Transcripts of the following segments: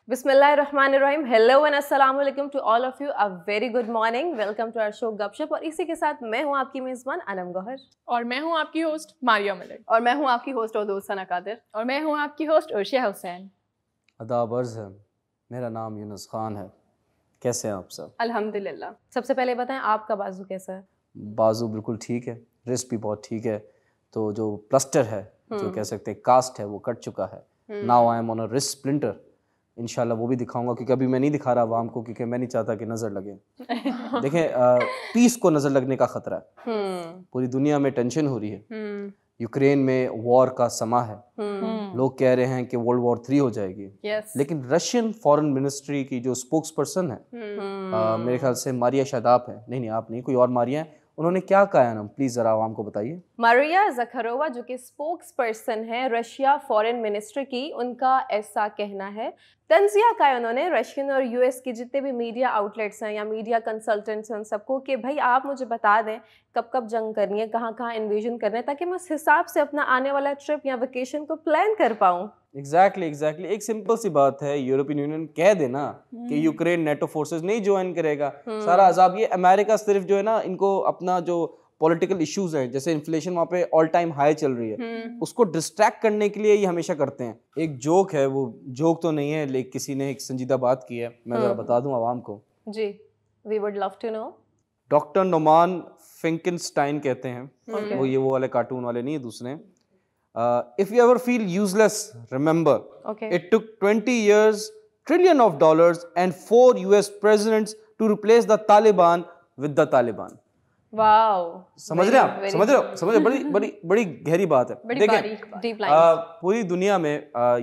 बिस्मिल्लाहिर्रहमानिर्रहीम। Hello and अस्सलाम वालेकुम to all of you. A very good morning. Welcome to our show Gupshup. और इसी के साथ मैं हूं आपकी मेज़बान अनम गौहर, और मैं हूं आपकी होस्ट मारिया मलिक, और मैं हूं आपकी होस्ट और दोस्त सना कादिर, और मैं हूं आपकी होस्ट उर्शिया हुसैन। अदाब अर्ज़ है, मेरा नाम यूनुस खान है। कैसे हैं आप सब? अल्हम्दुलिल्लाह। सबसे पहले बताएं आपका बाजू कैसा है? बाजू बिल्कुल ठीक है, रिस्ट भी बहुत ठीक है। तो जो प्लस्टर है, जो कह सकते हैं कास्ट है, वो कट चुका है। Now I am on a wrist splinter. इंशाल्लाह वो भी दिखाऊंगा, क्योंकि अभी मैं नहीं दिखा रहा आवाम को, क्योंकि मैं नहीं चाहता कि नज़र लगे। देखें, पीस को नज़र लगने का ख़तरा है। पूरी दुनिया में टेंशन हो रही है। यूक्रेन में वॉर का समा है। लोग कह रहे हैं कि वर्ल्ड वॉर 3 हो जाएगी। लेकिन रशियन फॉरेन मिनिस्ट्री की जो स्पोक्स पर्सन है, मेरे ख्याल से मारिया शायद आप है, नहीं आप नहीं, कोई और मारिया है, उन्होंने क्या कहा है ना, प्लीज जरा आवाम को बताइए। मारिया ज़खरोवा जो कि स्पोक्स पर्सन है रशिया फॉरेन मिनिस्ट्री की, उनका ऐसा कहना है। तंजिया का है उन्होंने रशियन और यूएस के जितने भी मीडिया आउटलेट्स हैं या मीडिया कंसल्टेंट्स हैं उन सबको कि भाई आप मुझे बता दें कब कब जंग करनी है, कहाँ कहाँ इन्वेजन करना है, ताकि मैं उस हिसाब से अपना आने वाला ट्रिप या वेकेशन को प्लान कर पाऊँ। एग्जैक्टली एक सिंपल सी बात है, यूरोपियन यूनियन कह देना कि यूक्रेन नेटो फोर्सेस नहीं ज्वाइन करेगा, सारा अजाब ये अमेरिका सिर्फ जो है ना, इनको अपना जो पॉलिटिकल इश्यूज हैं, जैसे इन्फ्लेशन वहाँ पे ऑल टाइम हाई चल रही है, उसको डिस्ट्रैक्ट करने के लिए ये हमेशा करते हैं। एक जोक है, वो जोक तो नहीं है, लेकिन किसी ने एक संजीदा बात की है, मैं जरा बता दूं आवाम को। जी, we would love to know. Doctor नोमान फिंकनस्टाइन कहते हैं, वो वाले कार्टून वाले नहीं है, दूसरे। If you ever feel useless, remember, it took 20 years, trillion of dollars, and 4 US presidents to replace the Taliban with the Taliban. Wow, समझ रहे हैं आप? समझ रहे? बड़ी गहरी बात है। देखें, पूरी दुनिया में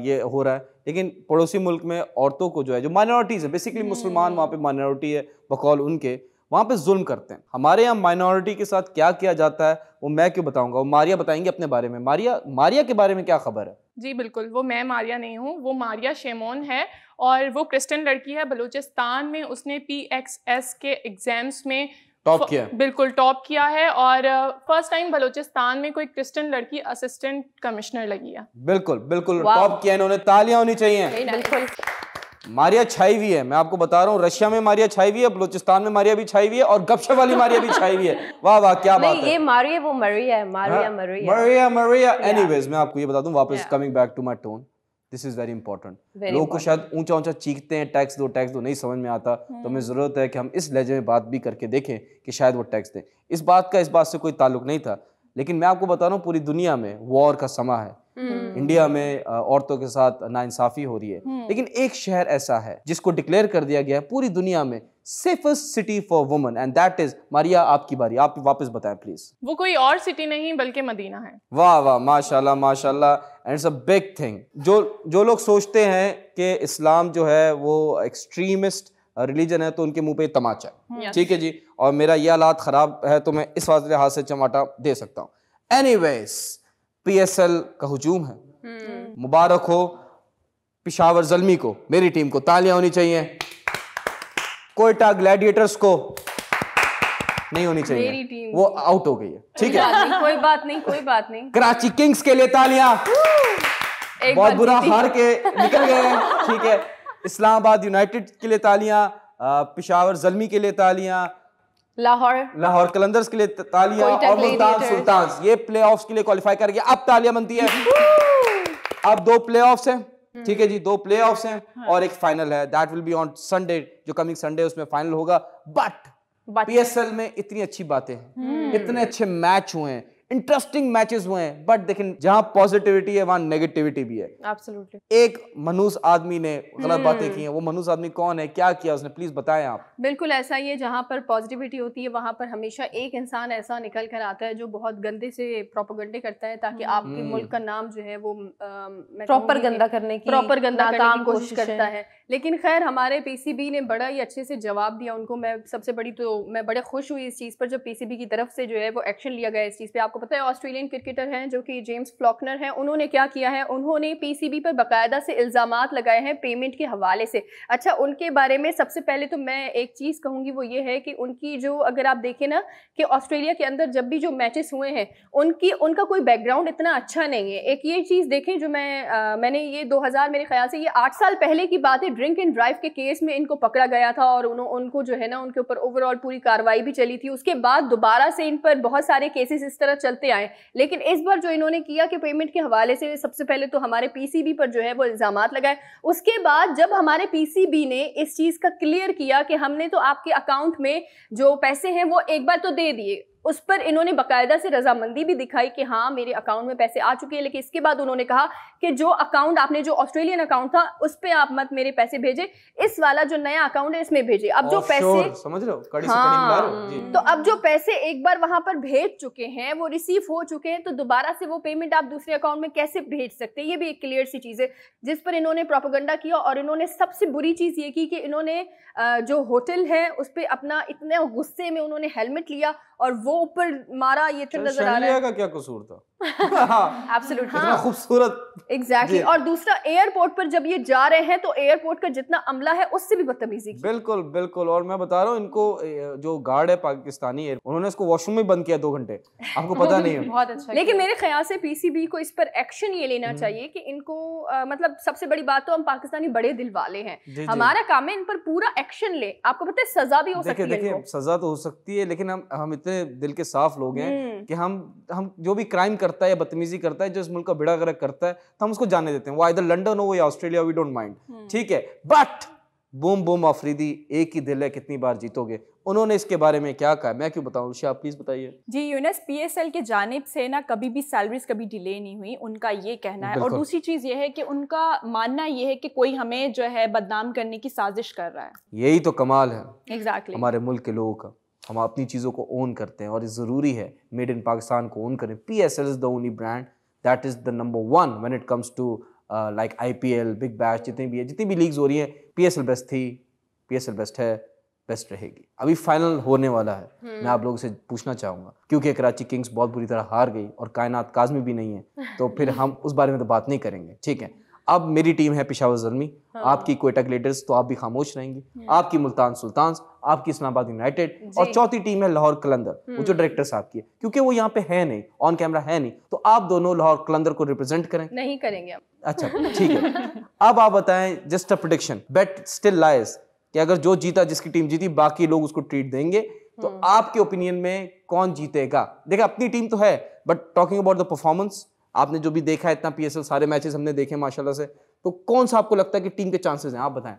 ये हो रहा है, लेकिन पड़ोसी मुल्क में औरतों को जो है, जो माइनॉरिटीज है, बेसिकली मुसलमान वहाँ पे माइनॉरिटी है बकौल उनके, वहाँ पे जुल्म करते हैं। हमारे यहाँ माइनॉरिटी के साथ क्या किया जाता है वो मैं क्यों बताऊंगा, वो मारिया बताएंगे अपने बारे में। मारिया के बारे में क्या खबर है? जी बिल्कुल, वो मैं मारिया नहीं हूँ, वो मारिया शेमोन है, और वो क्रिश्चियन लड़की है। बलूचिस्तान में उसने PXS के एग्जाम्स में टॉप किया, बिल्कुल टॉप किया है, और फर्स्ट टाइम बलूचिस्तान में कोई क्रिश्चियन लड़की असिस्टेंट कमिश्नर लगी है। बिल्कुल टॉप किया इन्होंने, तालियां होनी चाहिए। बिल्कुल मारिया छाई हुई है, मैं आपको बता रहा हूँ। रशिया में मारिया छाई हुई है, बलूचिस्तान में मारिया भी छाई हुई है, और गपशप वाली मारिया भी छाई हुई है। वाह क्या बात है। ये मारिया वो मरिया है, मारिया। एनीवेज, मैं आपको ये बता दूं, वापस coming back to my tone, this is very important. लोग को शायद ऊंचा चीखते हैं, टैक्स दो नहीं समझ में आता, तो हमें जरूरत है कि हम इस लहजे में बात भी करके देखें कि शायद वो टैक्स दें। इस बात से कोई ताल्लुक नहीं था, लेकिन मैं आपको बता रहा हूँ, पूरी दुनिया में वॉर का समा है। इंडिया में औरतों के साथ नाइंसाफी हो रही है, लेकिन एक शहर ऐसा है जिसको डिक्लेयर कर दिया गया है पूरी दुनिया में safest city for women, and that is Maria. आपकी बारी, आप वापस बताएं प्लीज। वो कोई और सिटी नहीं बल्कि मदीना है। वाह माशाल्लाह, and it's a big thing. जो लोग सोचते हैं कि इस्लाम जो है वो एक्सट्रीमिस्ट रिलीजन है, तो उनके मुंह पे तमाचा है। ठीक है जी, और मेरा ये हालात खराब है तो मैं इस वाले हाथ से चमाटा दे सकता हूँ। एनीवेज, PSL का हुजूम है, मुबारक हो पिशावर ज़ल्मी को, मेरी टीम को तालियां होनी चाहिए। कोयटा ग्लैडिएटर्स को नहीं होनी चाहिए, मेरी टीम वो आउट हो गई है। ठीक है, कोई बात नहीं। कराची किंग्स के लिए तालियां, बहुत बुरा हार के निकल गए हैं। ठीक है, इस्लामाबाद यूनाइटेड के लिए तालियां, पिशावर ज़ल्मी के लिए तालियां, लाहौर कलंदर्स के लिए तालियां, और मुल्तान सुल्तान्स ये प्लेऑफ्स के लिए क्वालिफाई कर गया। अब तालियां बनती है। अब 2 प्लेऑफ्स हैं, ठीक है जी, 2 प्लेऑफ्स हैं, और एक फाइनल है। That will be on Sunday, जो कमिंग संडे उसमें फाइनल होगा। बट PSL में इतनी अच्छी बातें हैं, इतने अच्छे मैच हुए हैं, इंटरेस्टिंग मैचेस हुए हैं, बट देखें जहां पॉजिटिविटी है वहां नेगेटिविटी भी है। एब्सोल्युटली। एक मनूस आदमी ने गलत बातें की हैं, वो मनूस आदमी कौन है, क्या किया उसने, प्लीज बताएं आप। बिल्कुल ऐसा ही है, जहाँ पर पॉजिटिविटी होती है वहाँ पर हमेशा एक इंसान ऐसा निकल कर आता है जो बहुत गंदे से प्रोपेगेंडे करता है, ताकि आपके मुल्क का नाम जो है वो प्रॉपर गंदा करने की कोशिश करता है। लेकिन खैर, हमारे PCB ने बड़ा ही अच्छे से जवाब दिया उनको। मैं बड़े खुश हुई इस चीज़ पर जब PCB की तरफ से जो है वो एक्शन लिया गया इस चीज़ पे। आपको आपको पता है ऑस्ट्रेलियन क्रिकेटर हैं जो कि जेम्स फ्लॉकनर हैं, उन्होंने क्या किया है, उन्होंने पीसीबी पर बाकायदा से इल्ज़ामात लगाए हैं पेमेंट के हवाले से। अच्छा, उनके बारे में सबसे पहले तो मैं एक चीज़ कहूँगी वो ये है कि उनकी जो, अगर आप देखें ना कि ऑस्ट्रेलिया के अंदर जब भी जो मैचेस हुए हैं उनका कोई बैकग्राउंड इतना अच्छा नहीं है। एक ये चीज़ देखें जो मैंने ये 2000 मेरे ख्याल से ये 8 साल पहले की बात है, ड्रिंक एंड ड्राइव के केस में इनको पकड़ा गया था और उनको जो है ना उनके ऊपर ओवरऑल पूरी कार्रवाई भी चली थी। उसके बाद दोबारा से इन पर बहुत सारे केसेस इस तरह चलते आए, लेकिन इस बार जो इन्होंने किया कि पेमेंट के हवाले से सबसे पहले तो हमारे पीसीबी पर जो है वो इल्जामात लगाए। उसके बाद जब हमारे पीसीबी ने इस चीज़ का क्लियर किया कि हमने तो आपके अकाउंट में जो पैसे हैं वो एक बार तो दे दिए, उस पर इन्होंने बाकायदा से रजामंदी भी दिखाई कि हाँ मेरे अकाउंट में पैसे आ चुके हैं, लेकिन इसके बाद उन्होंने कहा कि जो अकाउंट आपने, जो ऑस्ट्रेलियन अकाउंट था उस पे आप मत मेरे पैसे भेजे, इस वाला जो नया अकाउंट है इसमें भेजे। अब जो पैसे, समझ रहे हो, कड़ी से कड़ी मिला रहे हो जी। तो अब जो पैसे एक बार वहां पर भेज चुके हैं, वो रिसीव हो चुके हैं, तो दोबारा से वो पेमेंट आप दूसरे अकाउंट में कैसे भेज सकते हैं? ये भी एक क्लियर सी चीज है जिस पर इन्होंने प्रोपेगेंडा किया। और इन्होंने सबसे बुरी चीज ये की कि इन्होंने जो होटल है उस पर अपना इतने गुस्से में उन्होंने हेलमेट लिया और वो ऊपर मारा, ये तो नजर आ रहा है। का क्या कसूर था? एब्सोल्युटली, इतना खूबसूरत। एग्जैक्टली। और दूसरा, एयरपोर्ट पर जब ये जा रहे हैं तो एयरपोर्ट का जितना अमला है उससे भी बदतमीजी की। बिल्कुल बिल्कुल। और मैं बता रहा हूँ, इनको जो गार्ड है पाकिस्तानी, उन्होंने इसको वॉशरूम में बंद किया 2 घंटे, आपको पता नहीं है। बहुत अच्छा। लेकिन मेरे ख्याल से पीसीबी को इस पर एक्शन ये लेना चाहिए कि इनको मतलब सबसे बड़ी बात तो हम पाकिस्तानी बड़े दिल वाले हैं, हमारा काम है इन पर पूरा एक्शन ले। आपको पता है सजा भी हो सकती है। देखिए सजा तो हो सकती है, लेकिन हम इतने दिल के साफ लोग हैं कि हम जो भी क्राइम करता है या बदतमीजी करता है, जो इस मुल्क का बेड़ा गर्क करता है, तो हम उसको जाने देते हैं। वो आइदर लंदन हो या ऑस्ट्रेलिया, वी डोंट माइंड, ठीक है। बट बूम बूम आफरीदी, एक ही दिल है, कितनी बार जीतोगे। उन्होंने इसके बारे में क्या कहा, मैं क्यों बताऊं? ऋषि आप प्लीज बताइए। जी यूनुस, पीएसएल के जानिब से ना कभी भी सैलरीज कभी डिले नहीं हुई, उनका ये कहना है। और दूसरी चीज ये है कि उनका मानना ये है कि कोई हमें जो है बदनाम करने की साजिश कर रहा है। यही तो कमाल है एग्जैक्टली हमारे मुल्क के लोगों का। हम अपनी चीज़ों को ओन करते हैं और ये ज़रूरी है, मेड इन पाकिस्तान को ओन करें। PSL is the only brand that is the number 1 when it comes to like IPL, big bash, जितनी भी लीग्स हो रही हैं, PSL बेस्ट थी, PSL बेस्ट है, बेस्ट रहेगी। अभी फाइनल होने वाला है, मैं आप लोगों से पूछना चाहूँगा, क्योंकि कराची किंग्स बहुत बुरी तरह हार गई और कायनात काज़मी भी नहीं है, तो फिर हम उस बारे में तो बात नहीं करेंगे, ठीक है। अब मेरी टीम है पेशावर ज़ल्मी, आपकी क्वेटा ग्लेडर्स, तो आप भी खामोश रहेंगी, आपकी मुल्तान सुल्तान्स, आपकी इस्लामाबाद यूनाइटेड, और चौथी टीम है लाहौर कलंदर, वो जो डायरेक्टर साहब की है, क्योंकि वो यहाँ पे है नहीं, ऑन कैमरा है नहीं, तो आप दोनों लाहौर कलंदर को रिप्रेजेंट करें। नहीं करेंगे हम। अच्छा ठीक है। अब आप बताएं, just a prediction, bet still lies, कि अगर जो जीता, जिसकी टीम जीती, बाकी लोग उसको ट्रीट देंगे, तो आपके ओपिनियन में कौन जीतेगा? देखिए अपनी टीम तो है, but talking about the performance, आपने जो भी देखा है, इतना PSL सारे मैचेस हमने देखे माशाल्लाह से, तो कौन सा आपको लगता है कि टीम के चांसेस हैं? आप बताएं।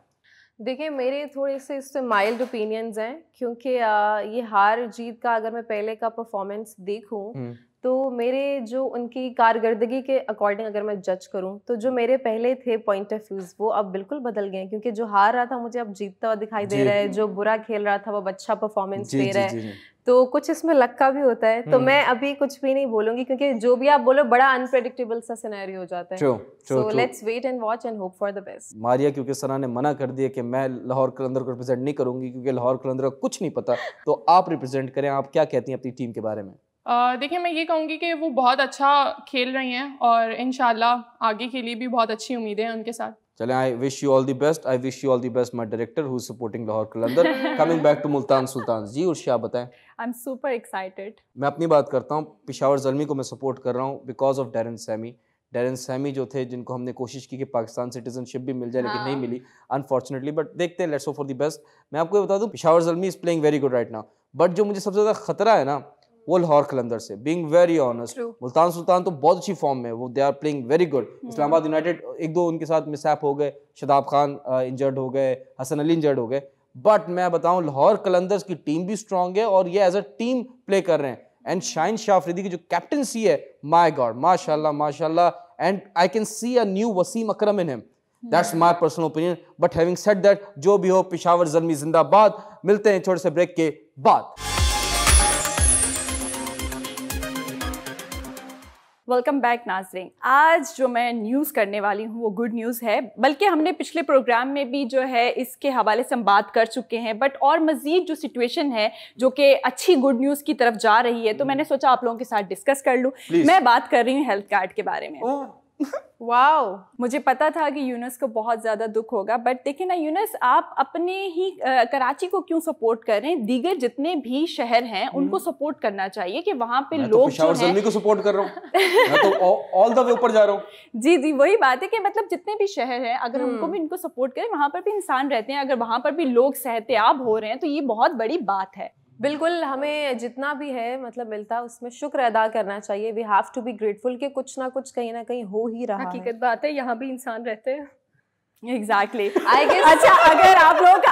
देखिए मेरे थोड़े से इससे माइल्ड ओपिनियंस हैं, क्योंकि ये हार जीत का अगर मैं पहले का परफॉर्मेंस देखूं तो मेरे जो उनकी कारकर्दगी के अकॉर्डिंग अगर मैं जज करूं, तो जो मेरे पहले थे पॉइंट ऑफ व्यूज वो अब बिल्कुल बदल गए, क्योंकि जो हार रहा था मुझे अब जीतता हुआ दिखाई दे रहा है, जो बुरा खेल रहा था वो अच्छा परफॉर्मेंस दे रहा है, तो कुछ इसमें लक्का भी होता है। तो मैं अभी कुछ भी नहीं बोलूंगी, क्योंकि जो भी आप बोलो बड़ा अनप्रेडिक्टेबल सा सिनेरियो हो जाता है। So let's wait and watch and hope for the best. Maria, क्योंकि सना ने मना कर दिया कि मैं लाहौर कलंदर को रिप्रेजेंट नहीं करूंगी, क्योंकि लाहौर कलंदर का कुछ नहीं पता, तो आप रिप्रेजेंट करें। आप क्या कहती हैं अपनी टीम के बारे में? देखिए मैं ये कहूँगी कि वो बहुत अच्छा खेल रही हैं और इंशाल्लाह आगे के लिए भी बहुत अच्छी उम्मीदें हैं उनके साथ। चलें, I wish you all the best, I wish you all the best my director who is supporting Lahore Qalandar. Coming back to Multan Sultan ji, और आप बताएं। I am super excited. मैं अपनी बात करता हूँ, पेशावर ज़ल्मी को मैं सपोर्ट कर रहा हूँ because of Darren Sami. Darren Sami जो थे, जिनको हमने कोशिश की कि पाकिस्तान सिटीजनशिप भी मिल जाए, लेकिन नहीं मिली अनफॉर्चुनेटली, बट देखते हैं, let's hope for the best. मैं आपको बता दूं, Peshawar Zalmi is playing very good right now, but जो मुझे सबसे ज़्यादा खतरा है ना, वो लाहौर कलंदर से, being very honest. Multan Sultan तो बहुत अच्छी फॉर्म में, वो they are playing very good. Islamabad United एक दो उनके साथ मिसहैप हो गए, शदाब खान इंजर्ड हो गए, हसन अली इंजर्ड हो गए, बट मैं बताऊं लाहौर कलंदर्स की टीम भी स्ट्रांग है और ये एज अ टीम प्ले कर रहे हैं। एंड शाहीन शाह अफरीदी की जो कैप्टनसी है, माय गॉड, माशाल्लाह माशाल्लाह, and I can see a new Wasim Akram in him. That's my personal opinion, but having said that, जो भी हो, पेशावर ज़ल्मी जिंदाबाद। मिलते हैं छोटे से ब्रेक के बाद। वेलकम बैक नाज़रीन। आज जो मैं न्यूज़ करने वाली हूँ वो गुड न्यूज़ है, बल्कि हमने पिछले प्रोग्राम में भी जो है इसके हवाले से हम बात कर चुके हैं, बट और मज़ीद जो सिचुएशन है जो कि अच्छी गुड न्यूज़ की तरफ जा रही है, तो मैंने सोचा आप लोगों के साथ डिस्कस कर लूँ। मैं बात कर रही हूँ हेल्थ कार्ड के बारे में। वाओ, मुझे पता था कि यूनस को बहुत ज़्यादा दुख होगा, बट देखिए ना यूनस, आप अपने ही कराची को क्यों सपोर्ट कर रहे हैं? दीगर जितने भी शहर हैं उनको सपोर्ट करना चाहिए कि वहाँ पे लोग जो हैं। मैं तो सपोर्ट कर रहा हूँ, मैं तो ऑल द वे ऊपर जा रहा हूँ। जी जी, वही बात है कि मतलब जितने भी शहर हैं अगर उनको भी इनको सपोर्ट करें, वहाँ पर भी इंसान रहते हैं, अगर वहाँ पर भी लोग सेहतयाब हो रहे हैं तो ये बहुत बड़ी बात है। बिल्कुल, हमें जितना भी है मतलब मिलता है उसमें शुक्र अदा करना चाहिए। We have to be grateful कि कुछ ना कुछ कहीं ना कहीं हो ही रहा है। हकीकत बात है, यहाँ भी इंसान रहते हैं। एग्जैक्टली अच्छा, अगर आप लोग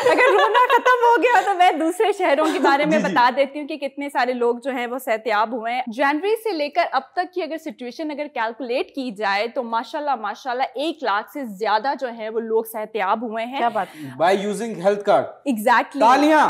अगर रोना खत्म हो गया तो मैं दूसरे शहरों के बारे में बता देती हूँ कि कितने सारे लोग जो हैं वो सेहतयाब हुए हैं। जनवरी से लेकर अब तक की अगर सिचुएशन अगर कैलकुलेट की जाए तो माशाल्लाह 1 लाख से ज्यादा जो है वो लोग सेहतयाब हुए हैं। क्या बात, by using health card. Exactly, तालियां।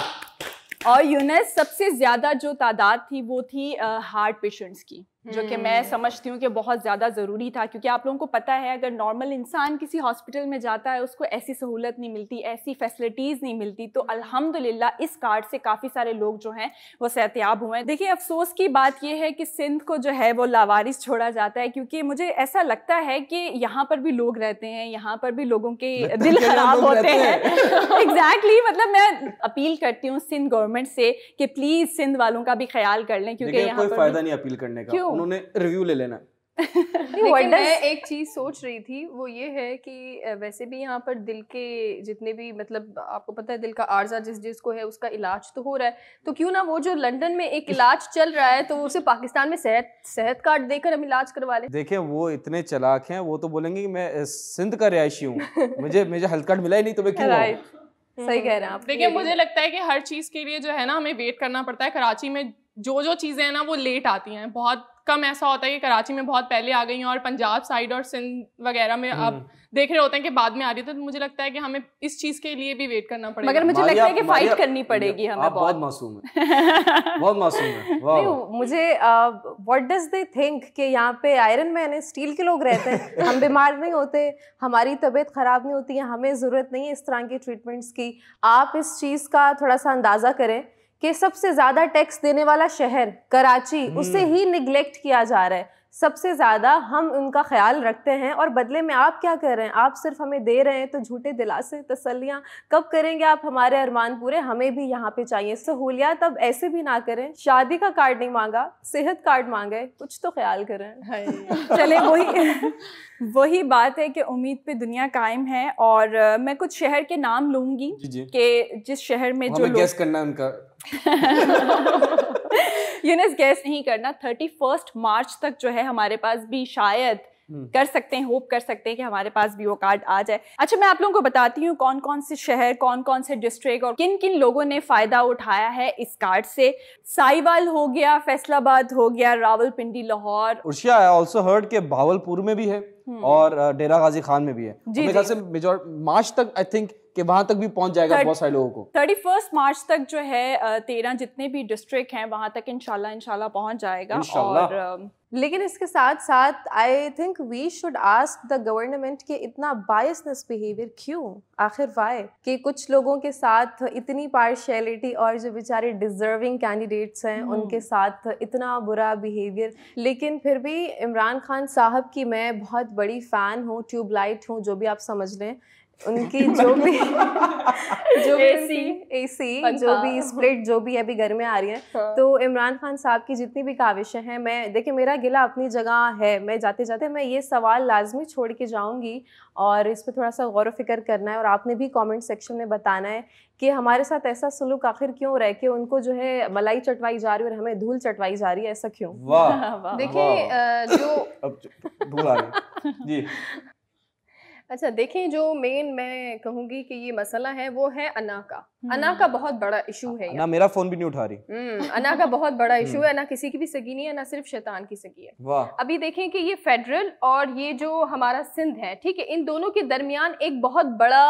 और यूनस सबसे ज्यादा जो तादाद थी वो थी हार्ट पेशेंट्स की, जो कि मैं समझती हूँ कि बहुत ज़्यादा ज़रूरी था, क्योंकि आप लोगों को पता है अगर नॉर्मल इंसान किसी हॉस्पिटल में जाता है उसको ऐसी सहूलत नहीं मिलती, ऐसी फैसिलिटीज़ नहीं मिलती। तो अल्हम्दुलिल्लाह इस कार्ड से काफ़ी सारे लोग जो हैं वो सेहतयाब हुए हैं। देखिए, अफसोस की बात यह है कि सिंध को जो है वो लावारिस छोड़ा जाता है, क्योंकि मुझे ऐसा लगता है कि यहाँ पर भी लोग रहते हैं, यहाँ पर भी लोगों के दिल खराब होते हैं। एग्जैक्टली, मतलब मैं अपील करती हूँ सिंध गवर्नमेंट से कि प्लीज़ सिंध वालों का भी ख्याल कर लें, क्योंकि यहाँ कोई फायदा नहीं अपील करने का, उन्होंने रिव्यू ले लेना। लेकिन मैं एक चीज सोच रही थी, वो ये है कि वैसे भी यहाँ पर दिल के जितने भी मतलब आपको पता है दिल का आर्जा जिसको है उसका इलाज तो हो रहा है, तो क्यों ना वो जो लंदन में एक इलाज चल रहा है तो उसे पाकिस्तान में सेहत कार्ड देकर हम इलाज करवा लें। देखिए, वो इतने चालाक हैं, वो तो बोलेंगे कि मैं सिंध का रिहायशी हूँ, मुझे हेल्थ कार्ड मिला ही नहीं तो मैं क्यों आऊं? सही कह रहे हैं आप। देखिए, मुझे लगता है कि हर चीज़ के लिए जो है ना हमें वेट करना पड़ता है। कराची में जो चीज़ें हैं ना वो लेट आती हैं, बहुत कम ऐसा होता है कि कराची में बहुत पहले आ गई हैं और पंजाब साइड और सिंध वगैरह में आप देख रहे होते हैं कि बाद में आ रही है। तो मुझे लगता है कि हमें इस चीज़ के लिए भी वेट करना पड़ेगा। मगर मुझे लगता है कि फाइट करनी पड़ेगी हमें। आप बहुत मासूम हैं, बहुत मासूम हैं। नहीं, मुझे व्हाट डज दे थिंक कि यहाँ पे आयरन मैन है, स्टील के लोग रहते हैं, हम बीमार नहीं होते, हमारी तबीयत ख़राब नहीं होती है, हमें ज़रूरत नहीं है इस तरह की ट्रीटमेंट्स की। आप इस चीज़ का थोड़ा सा अंदाज़ा करें कि सबसे ज़्यादा टैक्स देने वाला शहर कराची, उसे ही निगलेक्ट किया जा रहा है। सबसे ज़्यादा हम उनका ख्याल रखते हैं और बदले में आप क्या कर रहे हैं? आप सिर्फ हमें दे रहे हैं तो झूठे दिलासे, तसल्लियाँ। कब करेंगे आप हमारे अरमान पूरे? हमें भी यहाँ पे चाहिए सहूलियात। अब ऐसे भी ना करें, शादी का कार्ड नहीं मांगा, सेहत कार्ड मांगे, कुछ तो ख्याल करें। चले, वही बात है कि उम्मीद पे दुनिया कायम है। और मैं कुछ शहर के नाम लूँगी कि जिस शहर में जो गैस करना है उनका यूनस गैस नहीं करना। 31 मार्च तक जो है हमारे पास भी शायद कर सकते हैं, होप कर सकते हैं कि हमारे पास भी वो कार्ड आ जाए। अच्छा, मैं आप लोगों को बताती हूँ कौन कौन से शहर, कौन कौन से डिस्ट्रिक्ट और किन किन लोगों ने फ़ायदा उठाया है इस कार्ड से। साहिवाल हो गया, फैसलाबाद हो गया, Rawalpindi, Lahore. Urshia I also heard के भावलपुर में भी है और डेरा गाजी खान में भी है। मेरे ख्याल से मेजर मार्च तक आई थिंक कि वहां तक भी पहुंच जाएगा बहुत सारे लोगों को। 31 मार्च तक जो है 13 जितने भी डिस्ट्रिक्ट हैं वहां तक इंशाल्लाह पहुंच जाएगा। और लेकिन इसके साथ साथ I think we should ask the government कि इतना बायसनेस बिहेवियर क्यों, आखिर वाई, कि कुछ लोगों के साथ इतनी पार्शियलिटी और जो बेचारे डिजर्विंग कैंडिडेट्स हैं उनके साथ इतना बुरा बिहेवियर। लेकिन फिर भी इमरान खान साहब की मैं बहुत बड़ी फ़ैन हूँ, ट्यूबलाइट हूँ, जो भी आप समझ लें। उनकी जो भी एसी जो भी स्प्लिट जो भी अभी घर में आ रही है, तो इमरान खान साहब की जितनी भी काविशें हैं, मैं देखिए मेरा गिला अपनी जगह है, मैं जाते जाते मैं ये सवाल लाजमी छोड़ के जाऊंगी और इस पर थोड़ा सा गौर व फिक्र करना है। और आपने भी कमेंट सेक्शन में बताना है कि हमारे साथ ऐसा सलूक आखिर क्यों रहे कि उनको जो है मलाई चटवाई जा रही है और हमें धूल चटवाई जा रही है, ऐसा क्यों? वाह, देखिए जो अब धूल आ रही जी। अच्छा, देखें जो मेन मैं कहूँगी कि ये मसला है वो है अना का। अना का बहुत बड़ा इशू है। अना मेरा फोन भी नहीं उठा रही। अना का बहुत बड़ा इशू है। अना किसी की भी सगी नहीं है, ना सिर्फ शैतान की सगी है। वाह। अभी देखें कि ये फेडरल और ये जो हमारा सिंध है, ठीक है, इन दोनों के दरमियान एक बहुत बड़ा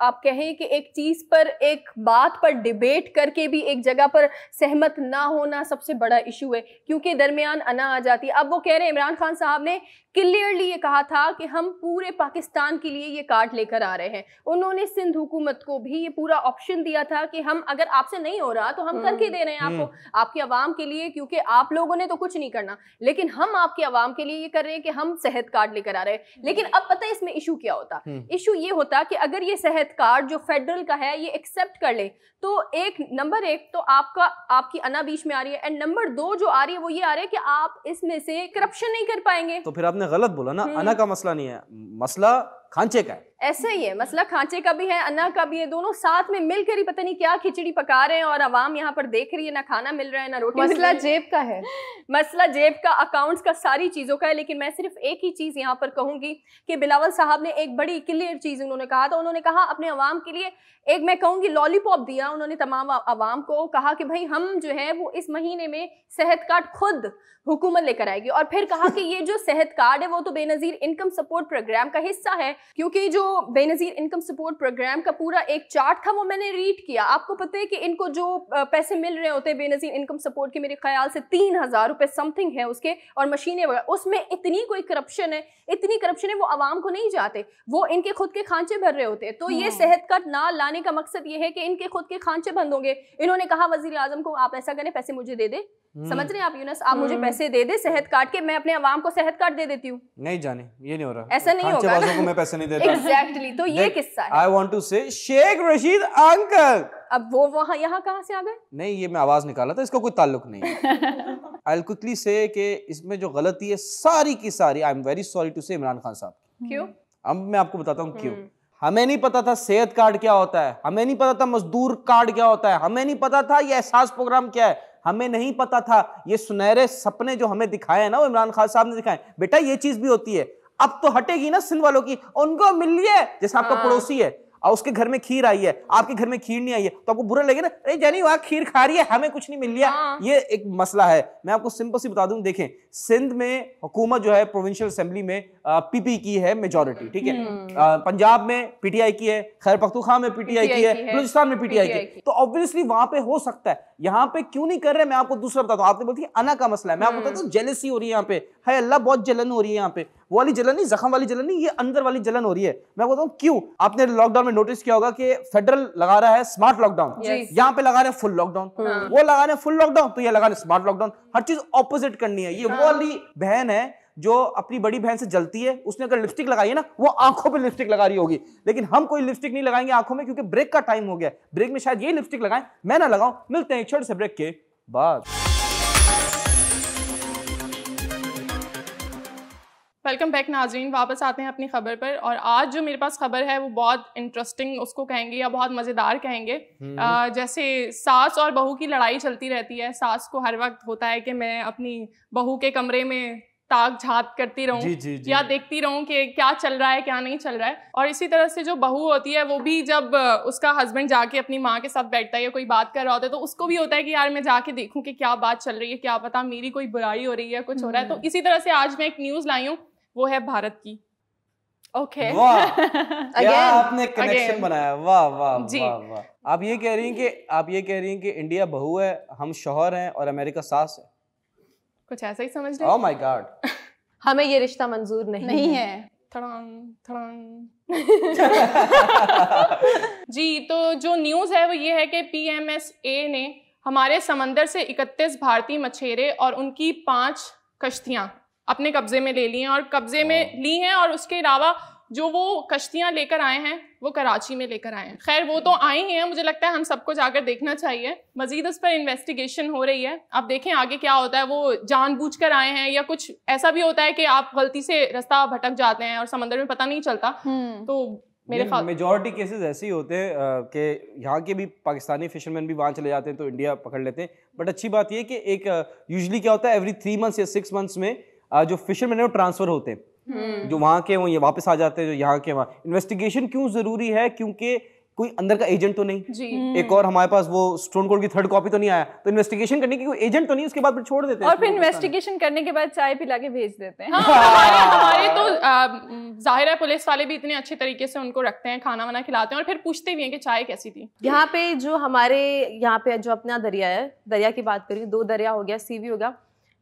आप कहें कि एक चीज पर, एक बात पर डिबेट करके भी एक जगह पर सहमत ना होना सबसे बड़ा इशू है, क्योंकि दरमियान अना आ जाती है। अब वो कह रहे हैं, इमरान खान साहब ने क्लियरली ये कहा था कि हम पूरे पाकिस्तान के लिए ये कार्ड लेकर आ रहे हैं। उन्होंने सिंध हुकूमत को भी ये पूरा ऑप्शन दिया था कि हम, अगर आपसे नहीं हो रहा तो हम करके दे रहे हैं आपको, आपकी आवाम के लिए, क्योंकि आप लोगों ने तो कुछ नहीं करना, लेकिन हम आपकी आवाम के लिए ये कर रहे हैं कि हम सेहत कार्ड लेकर आ रहे हैं। लेकिन अब पता है इसमें इशू क्या होता? इशू ये होता कि अगर ये सेहत कार्ड जो फेडरल का है ये एक्सेप्ट कर ले, तो नंबर एक तो आपकी अना बीच में आ रही है, एंड नंबर 2 जो आ रही है वो ये आ रहा है कि आप इसमें से करप्शन नहीं कर पाएंगे। तो फिर आपने गलत बोला ना, अना का मसला नहीं है, मसला खांचे का है। ऐसा ही है, मसला खांचे का भी है, अना का भी है, दोनों साथ में मिलकर ही पता नहीं क्या खिचड़ी पका रहे हैं और आवाम यहाँ पर देख रही है, ना खाना मिल रहा है ना रोटी। मसला जेब का है, मसला जेब का, अकाउंट्स का, सारी चीजों का है। लेकिन मैं सिर्फ एक ही चीज यहाँ पर कहूंगी कि बिलावल साहब ने एक बड़ी क्लियर चीज उन्होंने कहा था। उन्होंने कहा अपने अवाम के लिए एक, मैं कहूंगी, लॉलीपॉप दिया उन्होंने तमाम अवाम को। कहा कि भाई हम जो है वो इस महीने में सेहत कार्ड खुद हुकूमत लेकर आएगी, और फिर कहा कि ये जो सेहत कार्ड है वो तो बेनजीर इनकम सपोर्ट प्रोग्राम का हिस्सा है, क्योंकि जो बेनजीर इनकम सपोर्ट प्रोग्राम का पूरा एक चार्ट था वो मैंने रीड किया। आपको पता है कि इनको जो पैसे मिल रहे होते हैं बेनजीर इनकम सपोर्ट के, मेरे ख्याल से 3000 रुपए समथिंग है उसके, और मशीनें वगैरह, उसमें इतनी कोई करप्शन है, इतनी करप्शन है, वो आवाम को नहीं जाते, वो इनके खुद के खांचे भर रहे होते हैं। तो ये सेहत कार्ड ना लाने का मकसद ये है कि इनके खुद के खांचे बंद होंगे। इन्होंने कहा वजीर आजम को, आप ऐसा करें, पैसे मुझे दे दे, समझ रहे हैं आप यूनस, आप मुझे पैसे दे दे सेहत कार्ड के, मैं अपने अवाम को सेहत कार्ड दे देती हूँ। नहीं जाने, ये नहीं हो रहा, ऐसा नहीं होगा को मैं पैसे नहीं देता। एग्जैक्टली, तो ये किस्सा है। आई वांट टू से शेख रशीद अंकल। अब वो वहाँ यहाँ कहाँ से आ गए? नहीं, ये मैं आवाज निकाला था, इसका कोई ताल्लुक नहीं है। आई क्विकली से कि इसमें जो गलती है सारी की सारी, I am very sorry to say, Imran Khan साहब। क्यों? अब मैं आपको बताता हूँ क्यों। हमें नहीं पता था सेहत कार्ड क्या होता है, हमें नहीं पता था मजदूर कार्ड क्या होता है, हमें नहीं पता था ये एहसास प्रोग्राम क्या है, हमें नहीं पता था ये सुनहरे सपने जो हमें दिखाए हैं ना, वो इमरान खान साहब ने दिखाए। बेटा ये चीज भी होती है, अब तो हटेगी ना सिंध वालों की, उनको मिल रही है, जैसे आपका पड़ोसी है और उसके घर में खीर आई है, आपके घर में खीर नहीं आई है, तो आपको बुरा लगे ना, अरे जानी वहां खीर खा रही है, हमें कुछ नहीं मिल रहा। ये एक मसला है। मैं आपको सिंपल सी बता दूं, देखें सिंध में हुकूमत जो है प्रोविंशियल असेंबली में पीपी की है मेजॉरिटी, ठीक है, पंजाब में पीटीआई की है, खैर पख्तूनख्वा में पीटीआई की है, बलूचिस्तान में पीटीआई की, तो ऑब्वियसली वहां पे हो सकता है। यहाँ पे क्यों नहीं कर रहे, मैं आपको दूसरा बताता हूँ। आपने बोलती है अना का मसला है, मैं आपको बताता हूँ जेलसी हो रही है यहाँ पे, है अल्लाह, बहुत जलन हो रही है यहाँ पे। वो वाली जलन नहीं, जख्म वाली जलन नहीं, ये अंदर वाली जलन हो रही है। मैं बताऊँ क्यों। आपने लॉकडाउन में नोटिस किया होगा कि फेडरल लगा रहा है स्मार्ट लॉकडाउन, यहाँ पे लगा रहे हैं फुल लॉकडाउन, वो लगा रहे हैं फुल लॉकडाउन, तो ये लगा रहे हैं स्मार्ट लॉकडाउन। हर चीज ऑपोजिट करनी है। ये वो वाली बहन है जो अपनी बड़ी बहन से जलती है, उसने अगर लिपस्टिक लगाई है ना, वो आंखों पे लिपस्टिक लगा रही होगी, लेकिन हम कोई लिपस्टिक नहीं लगाएंगे आंखों में, क्योंकि ब्रेक का टाइम हो गया। ब्रेक में शायद ये लिपस्टिक लगाएं, मैं ना लगाऊं। मिलते हैं एक छोटे से ब्रेक के बाद। वेलकम बैक नाजरीन, वापस आते हैं अपनी खबर पर। और आज जो मेरे पास खबर है वो बहुत इंटरेस्टिंग उसको कहेंगे या बहुत मज़ेदार कहेंगे। जैसे सास और बहू की लड़ाई चलती रहती है, सास को हर वक्त होता है कि मैं अपनी बहू के कमरे में ताक झाँक करती रहूं या देखती रहूं कि क्या चल रहा है क्या नहीं चल रहा है। और इसी तरह से जो बहू होती है वो भी जब उसका हस्बैंड जाके अपनी माँ के साथ बैठता है या कोई बात कर रहा होता है, तो उसको भी होता है कि यार मैं जाके देखूं कि क्या बात चल रही है, क्या पता मेरी कोई बुराई हो रही है, कुछ हो रहा है। तो इसी तरह से आज मैं एक न्यूज़ लाई हूँ, वो है भारत की। ओके, वाह, क्या आपने कनेक्शन बनाया, वाह वाह वाह वाह। आप ये कह रही हैं कि इंडिया बहू है, हम शौहर हैं और अमेरिका सास है, कुछ ऐसा ही समझ रहे। ओह माय गॉड, हमें ये रिश्ता मंजूर नहीं है। जी, तो जो न्यूज़ है वो ये है कि PMSA ने हमारे समंदर से 31 भारतीय मछेरे और उनकी 5 कश्तियाँ अपने कब्जे में ले ली हैं, और कब्जे में ली हैं, और उसके अलावा जो वो कश्तियाँ लेकर आए हैं वो कराची में लेकर आए हैं। खैर वो तो आई ही हैं, मुझे लगता है हम सबको जाकर देखना चाहिए। मजीद उस पर इन्वेस्टिगेशन हो रही है, आप देखें आगे क्या होता है। वो जानबूझकर आए हैं या कुछ ऐसा भी होता है कि आप गलती से रास्ता भटक जाते हैं और समंदर में पता नहीं चलता। तो मेरे ख्याल मेजॉरिटी केसेस ऐसे ही होते हैं कि यहाँ के भी पाकिस्तानी फिशरमैन भी वहाँ चले जाते हैं तो इंडिया पकड़ लेते हैं। बट अच्छी बात यह कि एक यूजुअली क्या होता है, एवरी 3 मंथ्स या 6 मंथ्स में जो फिशरमैन है वो ट्रांसफर होते हैं, जो वहाँ के वो ये वापस आ जाते हैं, जो यहाँ के वहाँ। इन्वेस्टिगेशन क्यों ज़रूरी है, क्योंकि कोई अंदर का एजेंट तो नहीं जी। एक और हमारे पास वो स्टोन कोल्ड की 3rd कॉपी तो नहीं आया, तो इन्वेस्टिगेशन करने की कोई एजेंट तो नहीं, उसके बाद फिर छोड़ देते हैं और फिर इन्वेस्टिगेशन करने के बाद चाय पिला के भेज देते हैं। हमारे तो जाहिर है पुलिस वाले भी इतने अच्छे तरीके से उनको रखते हैं, खाना वाना खिलाते हैं और फिर पूछते भी हैं कि चाय कैसी थी। यहाँ पे जो हमारे यहाँ पे जो अपना दरिया है, दरिया की बात करें, 2 दरिया हो गया, सीवी हो गया,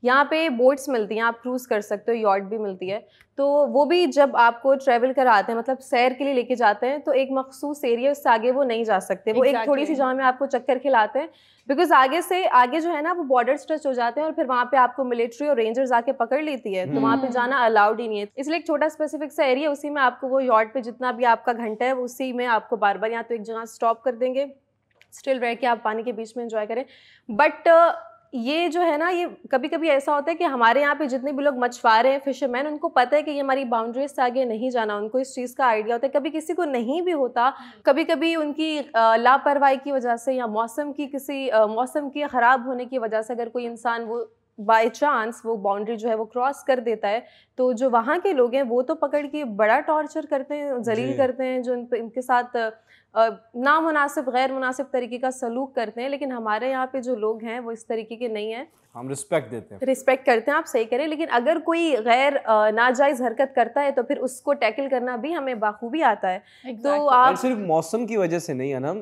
यहाँ पे बोट्स मिलती हैं, आप क्रूज कर सकते हो, यॉट भी मिलती है। तो वो भी जब आपको ट्रैवल कराते हैं, मतलब सैर के लिए लेके जाते हैं, तो एक मखसूस एरिया, उससे आगे वो नहीं जा सकते। वो एक थोड़ी सी जगह में आपको चक्कर खिलाते हैं, बिकॉज आगे जो है ना वो बॉर्डर्स टच हो जाते हैं और फिर वहाँ पे आपको मिलिट्री और रेंजर्स आके पकड़ लेती है, तो वहाँ पे जाना अलाउड ही नहीं है। इसलिए एक छोटा स्पेसिफिक सा एरिया, उसी में आपको वो यॉट पे जितना भी आपका घंटा है उसी में आपको बार बार या तो एक जगह स्टॉप कर देंगे, स्टिल रह के आप पानी के बीच में एंजॉय करें। बट ये जो है ना, ये कभी कभी ऐसा होता है कि हमारे यहाँ पे जितने भी लोग मछुआरे हैं, फिशरमैन, उनको पता है कि ये हमारी बाउंड्रीज से आगे नहीं जाना, उनको इस चीज़ का आइडिया होता है। कभी किसी को नहीं भी होता, कभी कभी उनकी लापरवाही की वजह से या मौसम की ख़राब होने की वजह से अगर कोई इंसान वो बाय चांस वो बाउंड्री जो है वो क्रॉस कर देता है, तो जो वहाँ के लोग हैं वो तो पकड़ के बड़ा टॉर्चर करते हैं, जलील करते हैं, जो इनके साथ नामुनासिब गैर मुनासिब तरीके का सलूक करते हैं। लेकिन हमारे यहाँ पे जो लोग हैं वो इस तरीके के नहीं हैं, हम रिस्पेक्ट देते हैं, रिस्पेक्ट करते हैं, आप सही करें। लेकिन अगर कोई गैर नाजायज़ हरकत करता है तो फिर उसको टैकल करना भी हमें बाखूबी आता है। तो आप सिर्फ मौसम की वजह से नहीं है ना,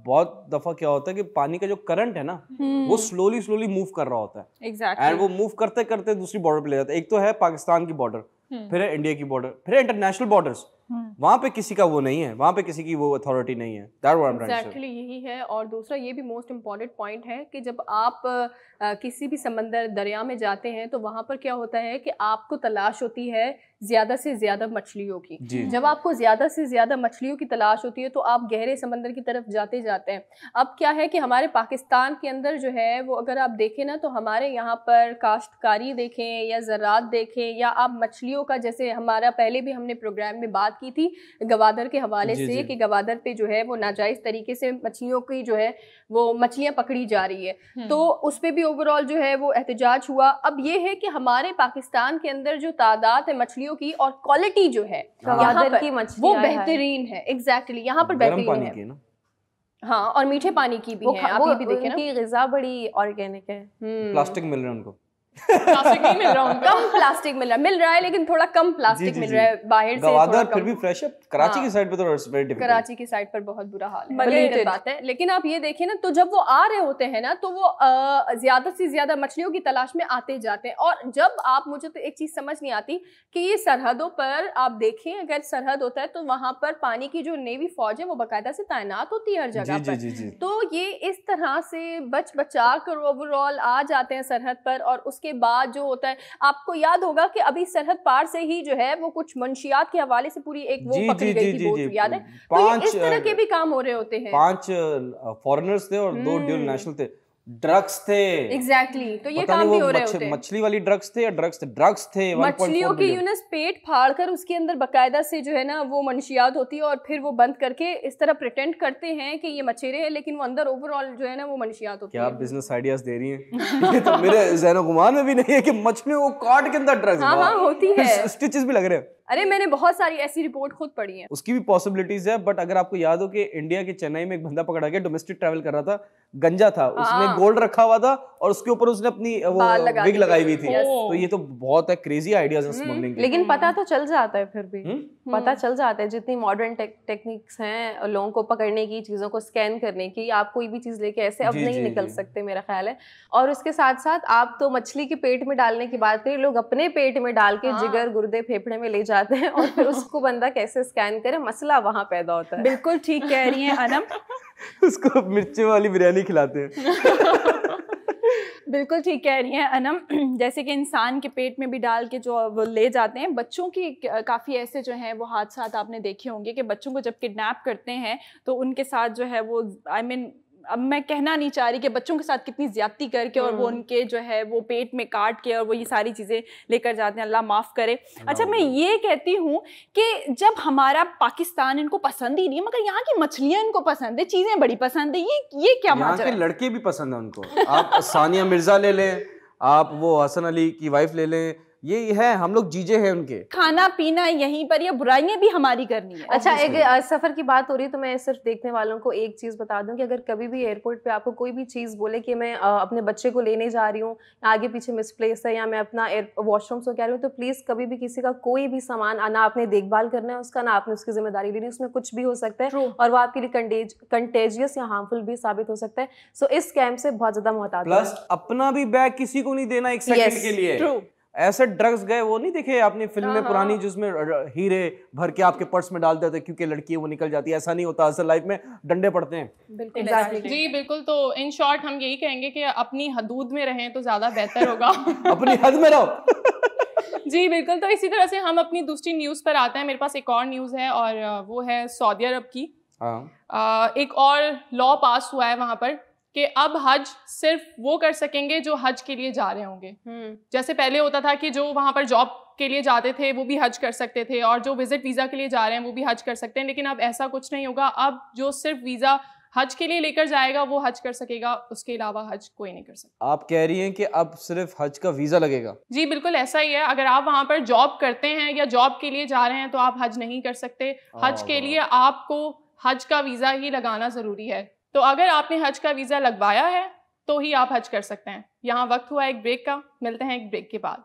बहुत दफा क्या होता है कि पानी का जो करंट है ना वो स्लोली मूव कर रहा होता है, एंड वो मूव करते करते दूसरी बॉर्डर पे ले जाता है। एक तो है पाकिस्तान की बॉर्डर, फिर है इंडिया की बॉर्डर, फिर इंटरनेशनल बॉर्डर्स, वहां पे किसी का वो नहीं है, वहां पे किसी की वो अथॉरिटी नहीं है। एग्जैक्टली यही है। और दूसरा ये भी मोस्ट इम्पॉर्टेंट पॉइंट है कि जब आप किसी भी समंदर दरिया में जाते हैं तो वहाँ पर क्या होता है कि आपको तलाश होती है ज़्यादा से ज़्यादा मछलियों की। जब आपको ज़्यादा से ज़्यादा मछलियों की तलाश होती है तो आप गहरे समंदर की तरफ जाते हैं। अब क्या है कि हमारे पाकिस्तान के अंदर जो है वो अगर आप देखें ना, तो हमारे यहाँ पर काश्तकारी देखें या ज़राअत देखें, या आप मछलियों का, जैसे हमारा पहले भी हमने प्रोग्राम में बात की थी गवादर के हवाले से कि गवादर पे जो है वो नाजायज़ तरीके से मछलियों की जो है वो मछलियाँ पकड़ी जा रही है, तो उस पर भी ओवरऑल जो है वो एहतजाज हुआ। अब ये है कि हमारे पाकिस्तान के अंदर जो तादाद है मछलियों की और क्वालिटी जो है गवादर की वो बेहतरीन है। एग्जैक्टली यहाँ पर बेहतरीन है। हाँ, और मीठे पानी की भी है, आप ये भी देखें ना, उनकी ग़िज़ा बड़ी ऑर्गेनिक है। प्लास्टिक मिल रहा है उनको, प्लास्टिक नहीं मिल रहा हूँ, कम प्लास्टिक मिल रहा है, लेकिन थोड़ा कम प्लास्टिक मिल रहा है बाहर से। गवादर फिर भी फ्रेश है, कराची की साइड पे तो वेरी डिफिकल्ट, कराची की साइड पर बहुत बुरा हाल है, बड़ी बात है। लेकिन आप ये देखिए ना, तो जब वो आ रहे होते हैं ना, तो वो ज्यादा से ज्यादा मछलियों की तलाश में आते जाते हैं। और जब आप, मुझे तो एक चीज समझ नहीं आती कि ये सरहदों पर आप देखें, अगर सरहद होता है तो वहां पर पानी की जो नेवी फौज है वो बाकायदा से तैनात होती है हर जगह पर। तो ये इस तरह से बचा कर ओवरऑल आ जाते हैं सरहद पर। और उसके बाद जो होता है, आपको याद होगा कि अभी सरहद पार से ही जो है वो कुछ मंशियात के हवाले से पूरी एक वो पकड़ी गई थी, बोट, याद है? तो ये इस तरह के भी काम हो रहे होते हैं। 5 फॉरेनर्स थे और 2 ड्यूल नेशनल थे, ड्रग्स थे। एग्जैक्टली, तो ये काम भी हो रहे होते हैं। मछली वाली ड्रग्स थे या ड्रग्स थे। मछलियों की यूनिस पेट फाड़ कर उसके अंदर बाकायदा से जो है ना वो मंशियात होती है, और फिर वो बंद करके इस तरह प्रिटेंड करते हैं कि ये मछेरे हैं, लेकिन वो अंदर ओवरऑल जो है ना वो मंशियात होती है। क्या बिजनेस आइडियाज दे रही हैं? ये तो मेरे ज़हन गुमान में भी नहीं है कि मछलियों को काट के अंदर ड्रग्स। हाँ होती है, स्टिचेस भी लग रहे हैं। अरे मैंने बहुत सारी ऐसी रिपोर्ट खुद पढ़ी है। उसकी भी पॉसिबिलिटीज है, बट अगर आपको याद हो कि इंडिया के चेन्नई में एक बंदा पकड़ा गया, डोमेस्टिक ट्रैवल कर रहा था, गंजा था, उसने गोल्ड रखा हुआ था और उसके ऊपर उसने अपनी वो विग लगाई हुई थी। तो ये तो बहुत है क्रेजी आइडियाज है स्मगलिंग के। लेकिन पता तो चल जाता है, फिर भी पता चल जाता है। जितनी मॉडर्न टेक्निक्स हैं लोगों को पकड़ने की, चीज़ों को स्कैन करने की, आप कोई भी चीज़ लेके ऐसे अब नहीं निकल सकते मेरा ख्याल है। और उसके साथ साथ आप तो मछली के पेट में डालने की बात करें, लोग अपने पेट में डाल के जिगर गुर्दे फेफड़े में ले जाते हैं और फिर उसको बंदा कैसे स्कैन करे, मसला वहां पैदा होता है। बिल्कुल ठीक कह रही हैं अनम। उसको मिर्ची वाली बिरयानी खिलाते हैं। बिल्कुल ठीक कह रही हैं अनम। जैसे कि इंसान के पेट में भी डाल के जो वो ले जाते हैं। बच्चों की काफ़ी ऐसे जो हैं वो हादसात आपने देखे होंगे कि बच्चों को जब किडनैप करते हैं तो उनके साथ जो है वो अब मैं कहना नहीं चाह रही कि बच्चों के साथ कितनी ज्यादती करके और वो उनके जो है वो पेट में काट के और वो ये सारी चीज़ें लेकर जाते हैं, अल्लाह माफ़ करे। अच्छा, मैं ये कहती हूँ कि जब हमारा पाकिस्तान इनको पसंद ही नहीं है, मगर यहाँ की मछलियाँ इनको पसंद है, चीज़ें बड़ी पसंद है, ये क्या माजरा है? लड़के भी पसंद है उनको। आप सानिया मिर्जा ले लें, आप वो हसन अली की वाइफ ले लें, ये है, हम लोग जीजे हैं उनके। खाना पीना यहीं पर, या बुराइयां भी हमारी करनी है। अच्छा, एक सफर की बात हो रही है तो मैं सिर्फ देखने वालों को एक चीज बता दूं कि अगर कभी भी एयरपोर्ट पे आपको कोई भी चीज बोले कि मैं अपने बच्चे को लेने जा रही हूँ, आगे पीछे मिसप्लेस है, या मैं अपना वॉशरूम से कह रही हूँ, तो प्लीज कभी भी किसी का कोई भी सामान ना आपने देखभाल करना है उसका, ना आपने उसकी जिम्मेदारी लेनी, उसमें कुछ भी हो सकता है और वो आपके लिए कंटेजियस या हार्मफुल भी साबित हो सकता है। सो इस स्कैम से बहुत ज्यादा मुहतात रहें। प्लस अपना भी बैग किसी को नहीं देना एक सेकंड के लिए। ऐसे ड्रग्स गए वो नहीं देखे आपने फिल्म में पुरानी, जिसमें हीरे भर के आपके पर्स में डाल देते क्योंकि लड़की है वो निकल जाती है? ऐसा नहीं होता, असल लाइफ में डंडे पड़ते हैं। बिल्कुल जी बिल्कुल। तो इन शॉर्ट हम यही कहेंगे कि अपनी हदूद में रहें तो ज्यादा बेहतर होगा। अपनी हद में रहो। जी बिल्कुल। तो इसी तरह से हम अपनी दूसरी न्यूज़ पर आते हैं। मेरे पास एक और न्यूज़ है और वो है सऊदी अरब की। एक और लॉ पास हुआ है वहाँ पर कि अब हज सिर्फ वो कर सकेंगे जो हज के लिए जा रहे होंगे। जैसे पहले होता था कि जो वहाँ पर जॉब के लिए जाते थे वो भी हज कर सकते थे, और जो विजिट वीज़ा के लिए जा रहे हैं वो भी हज कर सकते हैं, लेकिन अब ऐसा कुछ नहीं होगा। अब जो सिर्फ वीज़ा हज के लिए लेकर जाएगा वो हज कर सकेगा, उसके अलावा हज कोई नहीं कर सकता। आप कह रही हैं कि अब सिर्फ हज का वीजा लगेगा? जी बिल्कुल ऐसा ही है। अगर आप वहाँ पर जॉब करते हैं या जॉब के लिए जा रहे हैं तो आप हज नहीं कर सकते। हज के लिए आपको हज का वीज़ा ही लगाना ज़रूरी है। तो अगर आपने हज का वीज़ा लगवाया है तो ही आप हज कर सकते हैं। यहाँ वक्त हुआ एक ब्रेक का, मिलते हैं एक ब्रेक के बाद।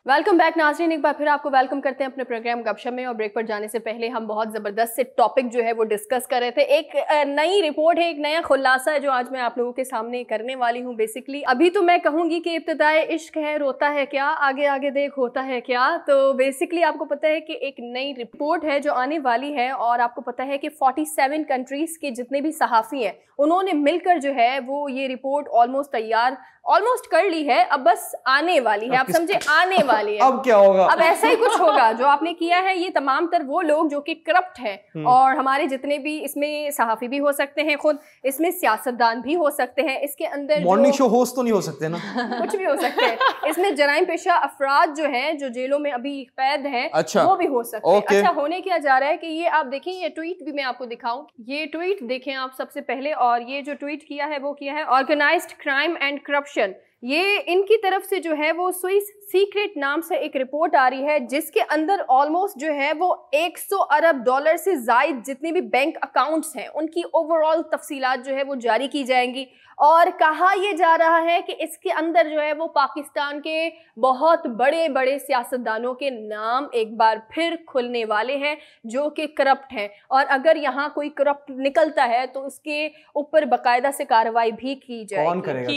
वेलकम बैक नाज़रीन, एक बार फिर आपको वेलकम करते हैं अपने प्रोग्राम गपशप में। और ब्रेक पर जाने से पहले हम बहुत ज़बरदस्त से टॉपिक जो है वो डिस्कस कर रहे थे। एक नई रिपोर्ट है, एक नया खुलासा है जो आज मैं आप लोगों के सामने करने वाली हूँ। बेसिकली अभी तो मैं कहूँगी कि इब्तिदाए इश्क है, रोता है क्या, आगे आगे देख होता है क्या। तो बेसिकली आपको पता है कि एक नई रिपोर्ट है जो आने वाली है, और आपको पता है कि 47 कंट्रीज़ के जितने भी सहाफ़ी हैं उन्होंने मिलकर जो है वो ये रिपोर्ट ऑलमोस्ट कर ली है। अब बस आने वाली है, आप समझे, आने वाली है। अब क्या होगा? अब ऐसा ही कुछ होगा। जो आपने किया है ये तमाम तर वो लोग जो कि करप्ट हैं, और हमारे जितने भी इसमें सहाफ़ी भी हो सकते हैं, खुद इसमें सियासतदान भी हो सकते हैं, इसके अंदर मॉर्निंग शो होस्ट तो नहीं हो सकते ना? कुछ भी हो सकते हैं। इसमें जराइम पेशा अफराद जो हैं, जो जेलों में अभी कैद हैं, अच्छा, वो भी हो सकते हैं। okay. अच्छा, होने क्या जा रहा है कि ये आप देखें, ये ट्वीट भी मैं आपको दिखाऊं। ये ट्वीट देखें आप सबसे पहले, और ये जो ट्वीट किया है वो किया है ऑर्गेनाइज्ड क्राइम एंड करप्शन। ये इनकी तरफ से जो है वो स्विस सीक्रेट नाम से एक रिपोर्ट आ रही है, जिसके अंदर ऑलमोस्ट जो है वो 100 अरब डॉलर से जायद जितने भी बैंक अकाउंट्स हैं उनकी ओवरऑल तफसीलात जो है वो जारी की जाएंगी। और कहा यह जा रहा है कि इसके अंदर जो है वो पाकिस्तान के बहुत बड़े बड़े सियासतदानों के नाम एक बार फिर खुलने वाले हैं जो कि करप्ट हैं, और अगर यहाँ कोई करप्ट निकलता है तो उसके ऊपर बाकायदा से कार्रवाई भी की जाएगी। कौन करेगा?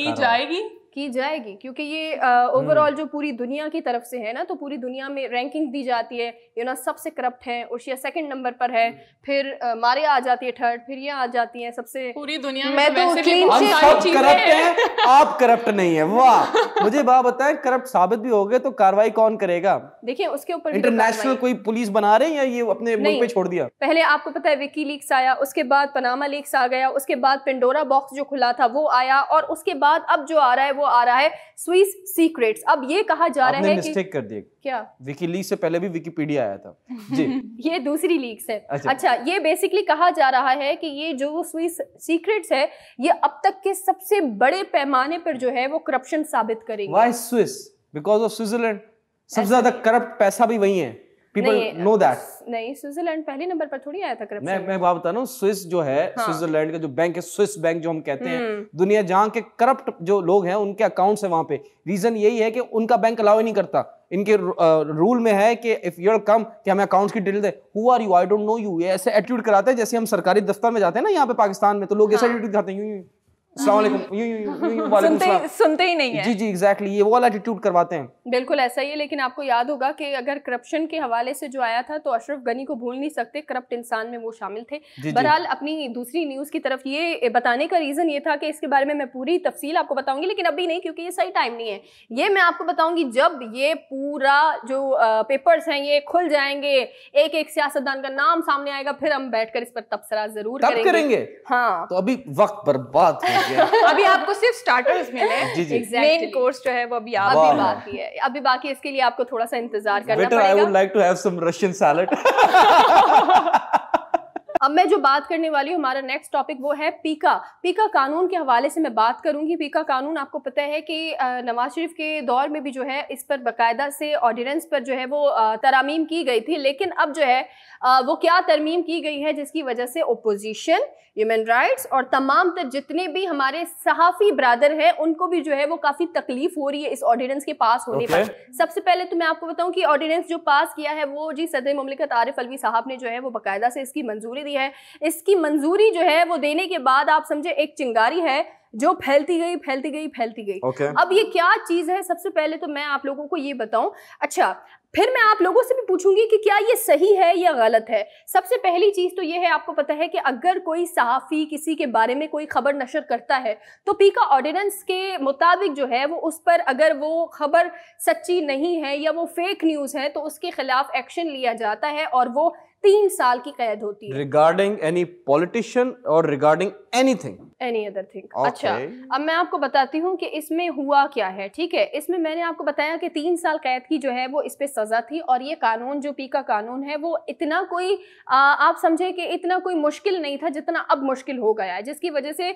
की जाएगी क्योंकि ये ओवरऑल जो पूरी दुनिया की तरफ से है ना, तो पूरी दुनिया में रैंकिंग दी जाती है। सबसे करप्ट है ओशिया सेकंड नंबर पर है, फिर मारिया आ जाती है थर्ड, फिर ये आ जाती है सबसे पूरी दुनिया में। मैं तो क्लीन करप्ट हैं, आप करप्ट नहीं है। वाह, मुझे बात बताएं, करप्ट साबित भी हो गए तो कार्रवाई कौन करेगा? देखिए उसके ऊपर इंटरनेशनल कोई पुलिस बना रहे हैं या ये अपने मुल्क पे छोड़ दिया? पहले आपको पता है विकी लीक्स आया, उसके बाद पनामा लीक्स आ गया, उसके बाद पेंडोरा बॉक्स जो खुला था वो आया, और उसके बाद अब जो आ रहा है वो आ रहा है स्विस सीक्रेट्स। अब ये कहा जा रहा है कि मिस्टेक कर दी क्या, विकी लीक्स से पहले भी विकिपीडिया आया था जी। ये दूसरी लीक्स है। अच्छा, ये बेसिकली कहा जा रहा है कि ये जो स्विस सीक्रेट्स है ये अब तक के सबसे बड़े पैमाने पर जो है वो करप्शन साबित करेंगे। Why Swiss? Because of Switzerland. सबसे ज्यादा करप्ट पैसा भी वही है। People know that. नहीं, स्विट्जरलैंड पहले नंबर पर थोड़ी आया था करप्शन। मैं बात बता रहा हूँ, स्विस जो है, स्विट्जरलैंड का जो बैंक है, स्विस बैंक जो हम कहते हैं, दुनिया जहाँ के करप्ट जो लोग हैं उनके अकाउंट्स है वहां पे। रीजन यही है कि उनका बैंक अलाउ ही नहीं करता। इनके रूल में है कि इफ यूर कम कि हमें अकाउंट्स की डिटेल दे, who are you, I don't know you, ये ऐसे एटीट्यूड कराते हैं जैसे हम सरकारी दफ्तर में जाते हैं ना यहाँ पे पाकिस्तान में, तो लोग ऐसे एटीट्यूड दिखाते हैं, यूं सुनते ही नहीं है। जी एग्जैक्टली, ये वो वाला एटीट्यूड करवाते हैं। बिल्कुल ऐसा ही है। लेकिन आपको याद होगा कि अगर करप्शन के हवाले से जो आया था तो अशरफ गनी को भूल नहीं सकते, करप्ट इंसान में वो शामिल थे। बहरहाल अपनी दूसरी न्यूज की तरफ ये बताने का रीजन ये था कि इसके बारे में मैं पूरी तफसील आपको बताऊंगी, लेकिन अभी नहीं क्योंकि ये सही टाइम नहीं है। ये मैं आपको बताऊंगी जब ये पूरा जो पेपर्स हैं ये खुल जाएंगे, एक एक सियासतदान का नाम सामने आएगा, फिर हम बैठकर इस पर तबसरा जरूर करेंगे। हाँ, तो अभी वक्त बर्बाद हो गया। अभी आपको सिर्फ स्टार्टर्स मिले, मेन कोर्स जो है वो अभी बाकी है। अभी बाकी इसके लिए आपको थोड़ा सा इंतजार करना पड़ेगा। I would like to have some Russian salad. अब मैं जो बात करने वाली हूँ, हमारा नेक्स्ट टॉपिक वो है पीका। पीका कानून के हवाले से मैं बात करूंगी। पीका कानून आपको पता है कि नवाज शरीफ के दौर में भी जो है इस पर बाकायदा से ऑर्डिनेंस पर जो है वो तरमीम की गई थी, लेकिन अब जो है वो क्या तरमीम की गई है जिसकी वजह से ओपोजिशन, ह्यूमन राइट्स और तमाम तर जितने भी हमारे सहाफ़ी ब्रादर हैं उनको भी जो है वो काफ़ी तकलीफ हो रही है इस ऑर्डिनेंस के पास होने पर। सबसे पहले तो मैं आपको बताऊं कि ऑर्डिनेंस जो पास किया है वो जी सदर मुमलिकत आरिफ अलवी साहब ने जो है वो बाकायदा से इसकी मंजूरी दी है। इसकी मंजूरी जो है वो देने के बाद आप समझे एक चिंगारी है जो फैलती गई फैलती गई फैलती गई। अब ये क्या चीज है, सबसे पहले तो मैं आप लोगों को ये बताऊं। अच्छा, फिर मैं आप लोगों से भी पूछूंगी कि क्या ये सही है या गलत है। सबसे पहली चीज तो ये है, आपको पता है कि अगर कोई सहाफ़ी किसी के बारे में कोई खबर नशर करता है तो पीका ऑर्डिनेंस के मुताबिक जो है वो उस पर अगर वो खबर सच्ची नहीं है या वो फेक न्यूज है तो उसके खिलाफ एक्शन लिया जाता है और वो 3 साल की कैद होती है। रिगार्डिंग एनी पॉलिटिशियन और regarding anything, any other thing. अच्छा, अब मैं आपको बताती हूँ कि इसमें हुआ क्या है। ठीक है, इसमें मैंने आपको बताया कि 3 साल कैद की जो है वो इस पे सजा थी। और ये कानून जो पीका कानून है वो इतना कोई आप समझे कि इतना कोई मुश्किल नहीं था जितना अब मुश्किल हो गया है, जिसकी वजह से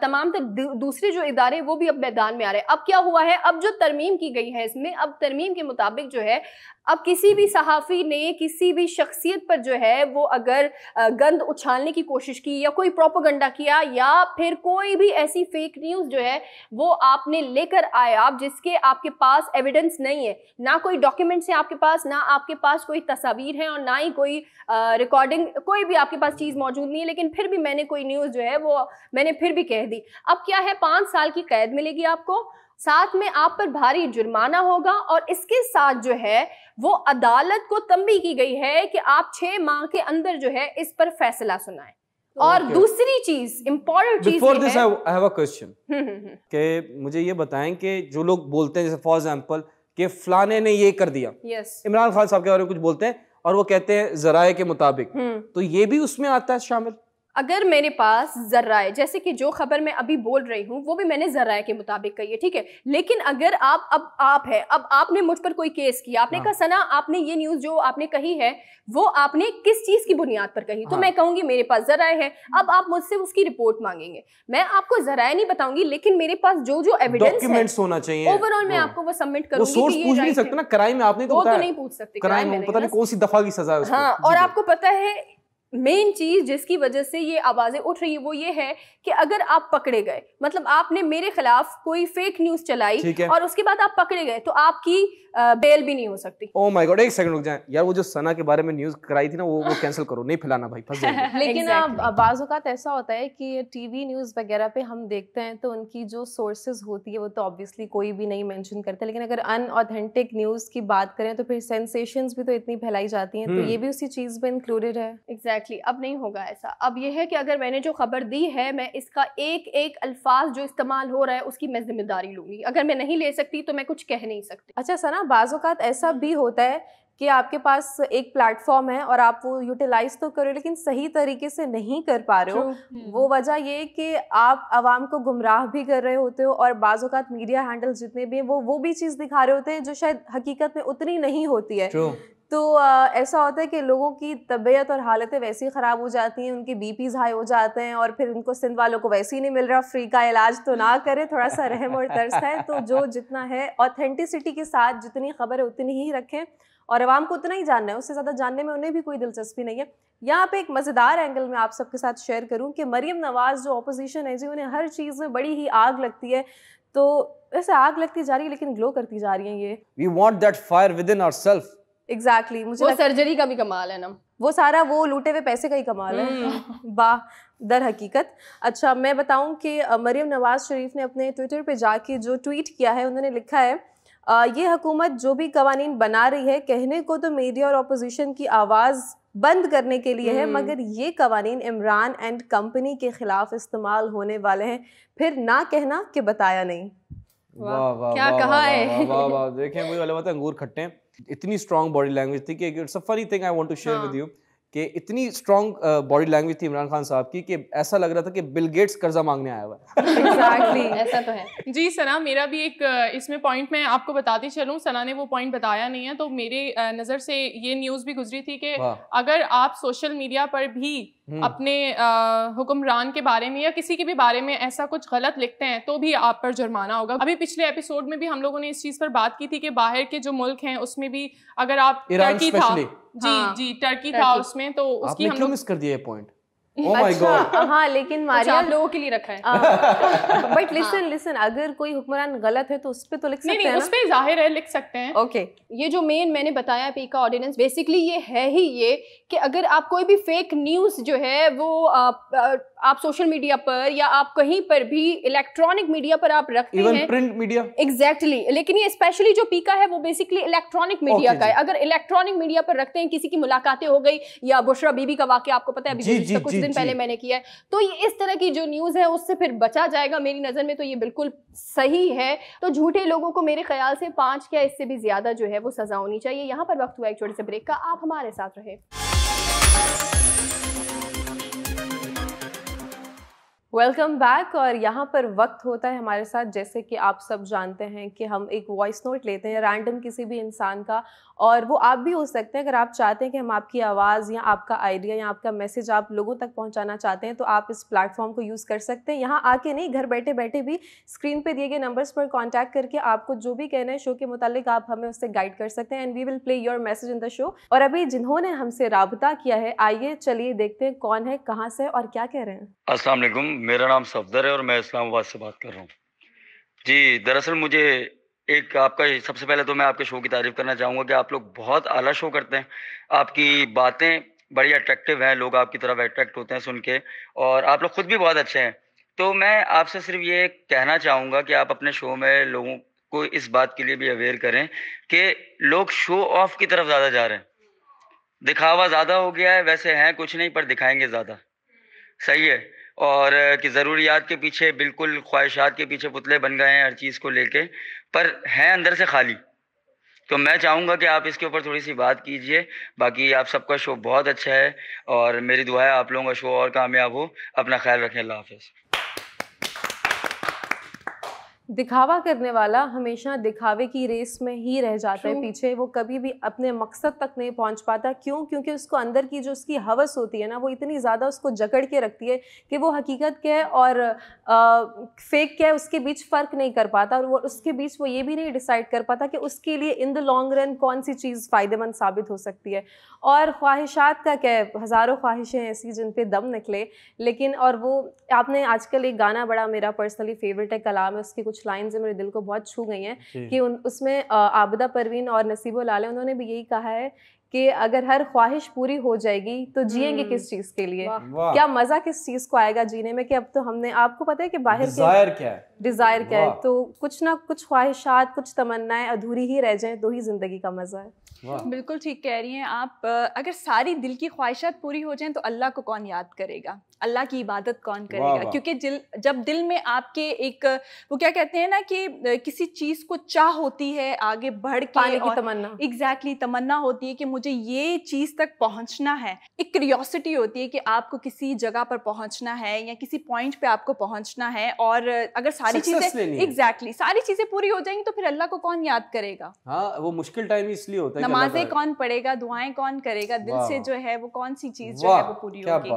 तमाम दूसरे जो इदारे वो भी अब मैदान में आ रहे हैं। अब क्या हुआ है, अब जो तरमीम की गई है इसमें, अब तरमीम के मुताबिक जो है अब किसी भी सहाफ़ी ने किसी भी शख्सियत पर जो है वो अगर गंद उछालने की कोशिश की या कोई प्रोपेगेंडा किया या फिर कोई भी ऐसी फेक न्यूज़ जो है वो आपने लेकर आए आप जिसके आपके पास एविडेंस नहीं है, ना कोई डॉक्यूमेंट्स है आपके पास, ना आपके पास कोई तस्वीर है और ना ही कोई रिकॉर्डिंग, कोई भी आपके पास चीज़ मौजूद नहीं है, लेकिन फिर भी मैंने कोई न्यूज़ जो है वो मैंने फिर भी कह दी। अब क्या है, 5 साल की कैद मिलेगी आपको, साथ में आप पर भारी जुर्माना होगा और इसके साथ जो है वो अदालत को तंबीह की गई है कि आप 6 माह के अंदर जो है इस पर फैसला सुनाएं। और दूसरी चीज, इंपॉर्टेंट चीज, before this I have a question कि मुझे ये बताएं कि जो लोग बोलते हैं जैसे फॉर एग्जांपल कि फलाने ने ये कर दिया, इमरान खान साहब के बारे में कुछ बोलते हैं और वो कहते हैं जराए के मुताबिक, तो ये भी उसमें आता है शामिल? अगर मेरे पास जराए, जैसे कि जो खबर मैं अभी बोल रही हूँ वो भी मैंने जराए के मुताबिक कही है, ठीक है, लेकिन अगर अब आपने मुझ पर कोई केस किया, आपने कहा सना आपने ये न्यूज़ जो आपने कही है वो आपने किस चीज़ की बुनियाद पर कही, तो मैं कहूँगी मेरे पास जराए है। अब आप मुझसे उसकी रिपोर्ट मांगेंगे, मैं आपको जराए नहीं बताऊंगी, लेकिन मेरे पास जो जो एविडेंस डॉक्यूमेंट्स होना चाहिए ओवरऑल मैं आपको वो सबमिट करूंगी। वो सोर्स पूछ नहीं सकते ना, क्राइम में आपने तो नहीं पूछ सकते, क्राइम में पता नहीं कौन सी दफा की सजा है उसको। हाँ, और आपको पता है मेन चीज जिसकी वजह से ये आवाजें उठ रही है वो ये है कि अगर आप पकड़े गए, मतलब आपने मेरे खिलाफ कोई फेक न्यूज चलाई और उसके बाद आप पकड़े गए तो आपकी बेल भी नहीं हो सकती। ओह माय गॉड, एक सेकंड रुक जाएं यार, वो जो सना के बारे में न्यूज़ कराई थी ना वो कैंसिल करो, नहीं फैलाना भाई, फंस जाएंगे। लेकिन बाज़ औक़ात ऐसा होता है कि टीवी न्यूज़ वगैरह पे हम देखते हैं तो उनकी जो सोर्सेज होती है वो तो ऑब्वियसली कोई भी नहीं मेंशन करता, लेकिन अगर अनऑथेंटिक न्यूज़ की बात करें तो फिर सेंसेशंस भी तो इतनी फैलाई जाती हैं, तो ये भी उसी चीज़ में इंक्लूडेड है। एग्जैक्टली, अब नहीं होगा ऐसा। अब ये है कि अगर मैंने जो खबर दी है मैं इसका एक एक अल्फाज जो इस्तेमाल हो रहा है उसकी मैं जिम्मेदारी लूंगी, अगर मैं नहीं ले सकती तो मैं कुछ कह नहीं सकती। अच्छा सना, बाज़ औक़ात ऐसा भी होता है कि आपके पास एक प्लेटफॉर्म है और आप वो यूटिलाइज तो करो लेकिन सही तरीके से नहीं कर पा रहे हो, वो वजह ये है कि आप आवाम को गुमराह भी कर रहे होते हो और बाज़ औक़ात मीडिया हैंडल्स जितने भी हैं वो भी चीज़ दिखा रहे होते हैं जो शायद हकीकत में उतनी नहीं होती है। तो ऐसा होता है कि लोगों की तबीयत और हालतें वैसे ही ख़राब हो जाती हैं, उनके बीपीज़ हाई हो जाते हैं और फिर उनको सिंध वालों को वैसे ही नहीं मिल रहा फ्री का इलाज, तो ना करें, थोड़ा सा रहम और तरस है। तो जो जितना है ऑथेंटिसिटी के साथ जितनी खबर है उतनी ही रखें और आवाम को उतना ही जानना है, उससे ज़्यादा जानने में उन्हें भी कोई दिलचस्पी नहीं है। यहाँ पे एक मज़ेदार एंगल में आप सबके साथ शेयर करूँ कि मरियम नवाज़ जो अपोजिशन है जी, उन्हें हर चीज़ में बड़ी ही आग लगती है, तो ऐसे आग लगती जा रही है लेकिन ग्लो करती जा रही है ये। We want that fire within ourselves. Exactly, मुझे सर्जरी का भी कमाल है ना, वो सारा वो लूटे हुए पैसे का ही कमाल है वाह दर हकीकत। अच्छा, मैं बताऊं कि मरियम नवाज शरीफ ने अपने ट्विटर पे जाके जो ट्वीट किया है, उन्होंने लिखा है ये हुकूमत जो भी कवानीन बना रही है कहने को तो मीडिया और अपोजिशन की आवाज़ बंद करने के लिए है, मगर ये कवानीन इमरान एंड कंपनी के खिलाफ इस्तेमाल होने वाले हैं, फिर ना कहना कि बताया नहीं। वाह वाह, क्या कहा है। वाह वाह, देखें वही वाला बात है, अंगूर खट्टे हैं। इतनी स्ट्रॉन्ग बॉडी लैंग्वेज थी कि it's a funny thing I want to share with you कि इतनी स्ट्रॉन्ग बॉडी लैंग्वेज थी इमरान खान साहब की कि ऐसा लग रहा था कि बिल गेट्स कर्जा मांगने आया हुआ है। एग्जैक्टली ऐसा तो है जी सना, मेरा भी एक इसमें पॉइंट मैं आपको बताती चलूँ, सना ने वो पॉइंट बताया नहीं है, तो मेरे नज़र से ये न्यूज़ भी गुजरी थी कि अगर आप सोशल मीडिया पर भी अपने हुक्मरान के बारे में या किसी के भी बारे में ऐसा कुछ गलत लिखते हैं तो भी आप पर जुर्माना होगा। अभी पिछले एपिसोड में भी हम लोगों ने इस चीज़ पर बात की थी कि बाहर के जो मुल्क हैं उसमें भी अगर आप टर्की था, जी टर्की था उसमें, तो उसकी हम लोग मिस कर दिया ये पॉइंट। Oh my God. हाँ लेकिन मारिया आप लोगों के लिए रखा है। बट लिसन अगर कोई हुक्मरान गलत है तो उस पे तो लिख सकते हैं ना? उस पे जाहिर है लिख सकते हैं। ओके ये जो मेन मैंने बताया पीका ऑर्डिनेंस बेसिकली ये है ही ये कि अगर आप कोई भी फेक न्यूज़ जो है वो आप सोशल मीडिया पर या आप कहीं पर भी इलेक्ट्रॉनिक मीडिया पर आप रखते हैं, प्रिंट मीडिया एग्जैक्टली लेकिन ये स्पेशली जो पीका है वो बेसिकली इलेक्ट्रॉनिक मीडिया का है। अगर इलेक्ट्रॉनिक मीडिया पर रखते हैं, किसी की मुलाकातें हो गई या बुशरा बीबी का वाकया आपको पता है अभी कुछ दिन पहले मैंने किया है, तो ये इस तरह की जो न्यूज़ है उससे फिर बचा जाएगा। मेरी नज़र में तो ये बिल्कुल सही है। तो झूठे लोगों को मेरे ख्याल से 5 या इससे भी ज्यादा जो है वो सजा होनी चाहिए। यहाँ पर वक्त हुआ एक छोटे से ब्रेक का, आप हमारे साथ रहे। Welcome back. और यहाँ पर वक्त होता है हमारे साथ, जैसे कि आप सब जानते हैं कि हम एक वॉइस नोट लेते हैं रैंडम किसी भी इंसान का, और वो आप भी हो सकते हैं। अगर आप चाहते हैं कि हम आपकी आवाज़ या आपका आइडिया या आपका मैसेज आप लोगों तक पहुँचाना चाहते हैं तो आप इस प्लेटफॉर्म को यूज़ कर सकते हैं। यहाँ आके नहीं, घर बैठे बैठे भी स्क्रीन पे दिए गए नंबर्स पर कॉन्टैक्ट करके आपको जो भी कहना है शो के मुतालिक आप हमें उससे गाइड कर सकते हैं, and we will play your message in the show. और अभी जिन्होंने हमसे राबता किया है, आइए चलिए देखते हैं कौन है, कहाँ से और क्या कह रहे हैं। अस्सलाम वालेकुम, मेरा नाम सफदर है और मैं इस्लामाबाद से बात कर रहा हूँ। जी दरअसल मुझे एक आपका सबसे पहले तो मैं आपके शो की तारीफ़ करना चाहूँगा कि आप लोग बहुत आला शो करते हैं। आपकी बातें बड़ी अट्रैक्टिव हैं, लोग आपकी तरफ अट्रैक्ट होते हैं सुन के, और आप लोग ख़ुद भी बहुत अच्छे हैं। तो मैं आपसे सिर्फ ये कहना चाहूँगा कि आप अपने शो में लोगों को इस बात के लिए भी अवेयर करें कि लोग शो ऑफ की तरफ ज़्यादा जा रहे हैं, दिखावा ज़्यादा हो गया है। वैसे हैं कुछ नहीं पर दिखाएंगे ज़्यादा, सही है। और कि ज़रूरियात के पीछे, बिल्कुल ख्वाहिशात के पीछे पुतले बन गए हैं हर चीज़ को लेके, पर हैं अंदर से खाली। तो मैं चाहूँगा कि आप इसके ऊपर थोड़ी सी बात कीजिए। बाकी आप सबका शो बहुत अच्छा है और मेरी दुआ है आप लोगों का शो और कामयाब हो। अपना ख्याल रखें, अल्लाह हाफ़िज़। दिखावा करने वाला हमेशा दिखावे की रेस में ही रह जाता है पीछे, वो कभी भी अपने मकसद तक नहीं पहुंच पाता। क्यों? क्योंकि उसको अंदर की जो उसकी हवस होती है ना, वो इतनी ज़्यादा उसको जकड़ के रखती है कि वो हकीकत क्या है और फेक क्या है उसके बीच फ़र्क नहीं कर पाता, और वो उसके बीच वो ये भी नहीं डिसाइड कर पाता कि उसके लिए इन द लॉन्ग रन कौन सी चीज़ फ़ायदेमंद साबित हो सकती है। और ख्वाहिशात का क्या है, हज़ारों ख्वाहिशें ऐसी जिन पे दम निकले। लेकिन और वो आपने आजकल एक गाना बड़ा मेरा पर्सनली फेवरेट है, कलाम है, उसकी कुछ लाइन्स मेरे दिल को बहुत छू गई हैं कि उसमें आबिदा परवीन और नसीबो लाले उन्होंने भी यही कहा है कि अगर हर ख्वाहिश पूरी हो जाएगी तो जिएंगे किस चीज़ के लिए, क्या मज़ा किस चीज़ को आएगा जीने में। कि अब तो हमने, आपको पता है कि बाहर डिज़ायर क्या है, तो कुछ ना कुछ ख्वाहिशात, कुछ तमन्नाएं अधूरी ही रह जाएं तो ही ज़िंदगी का मज़ा है। बिल्कुल ठीक कह रही हैं आप। अगर सारी दिल की ख्वाहिशात पूरी हो जाएं तो अल्लाह को कौन याद करेगा, अल्लाह की इबादत कौन करेगा। क्योंकि जब दिल में आपके एक वो क्या कहते हैं ना कि किसी चीज़ को चाह होती है आगे बढ़ के, पाने की तमन्ना, एग्जैक्टली तमन्ना होती है कि मुझे ये चीज़ तक पहुंचना है, एक क्यूरियोसिटी होती है कि आपको किसी जगह पर पहुंचना है या किसी पॉइंट पे आपको पहुंचना है। और अगर सारी चीज़ें सारी चीज़ें पूरी हो जाएंगी तो फिर अल्लाह को कौन याद करेगा। हाँ, वो मुश्किल टाइम इसलिए होता है, नमाजें कौन पढ़ेगा, दुआएं कौन करेगा, दिल से जो है वो कौन सी चीज़ जो है वो पूरी होगी।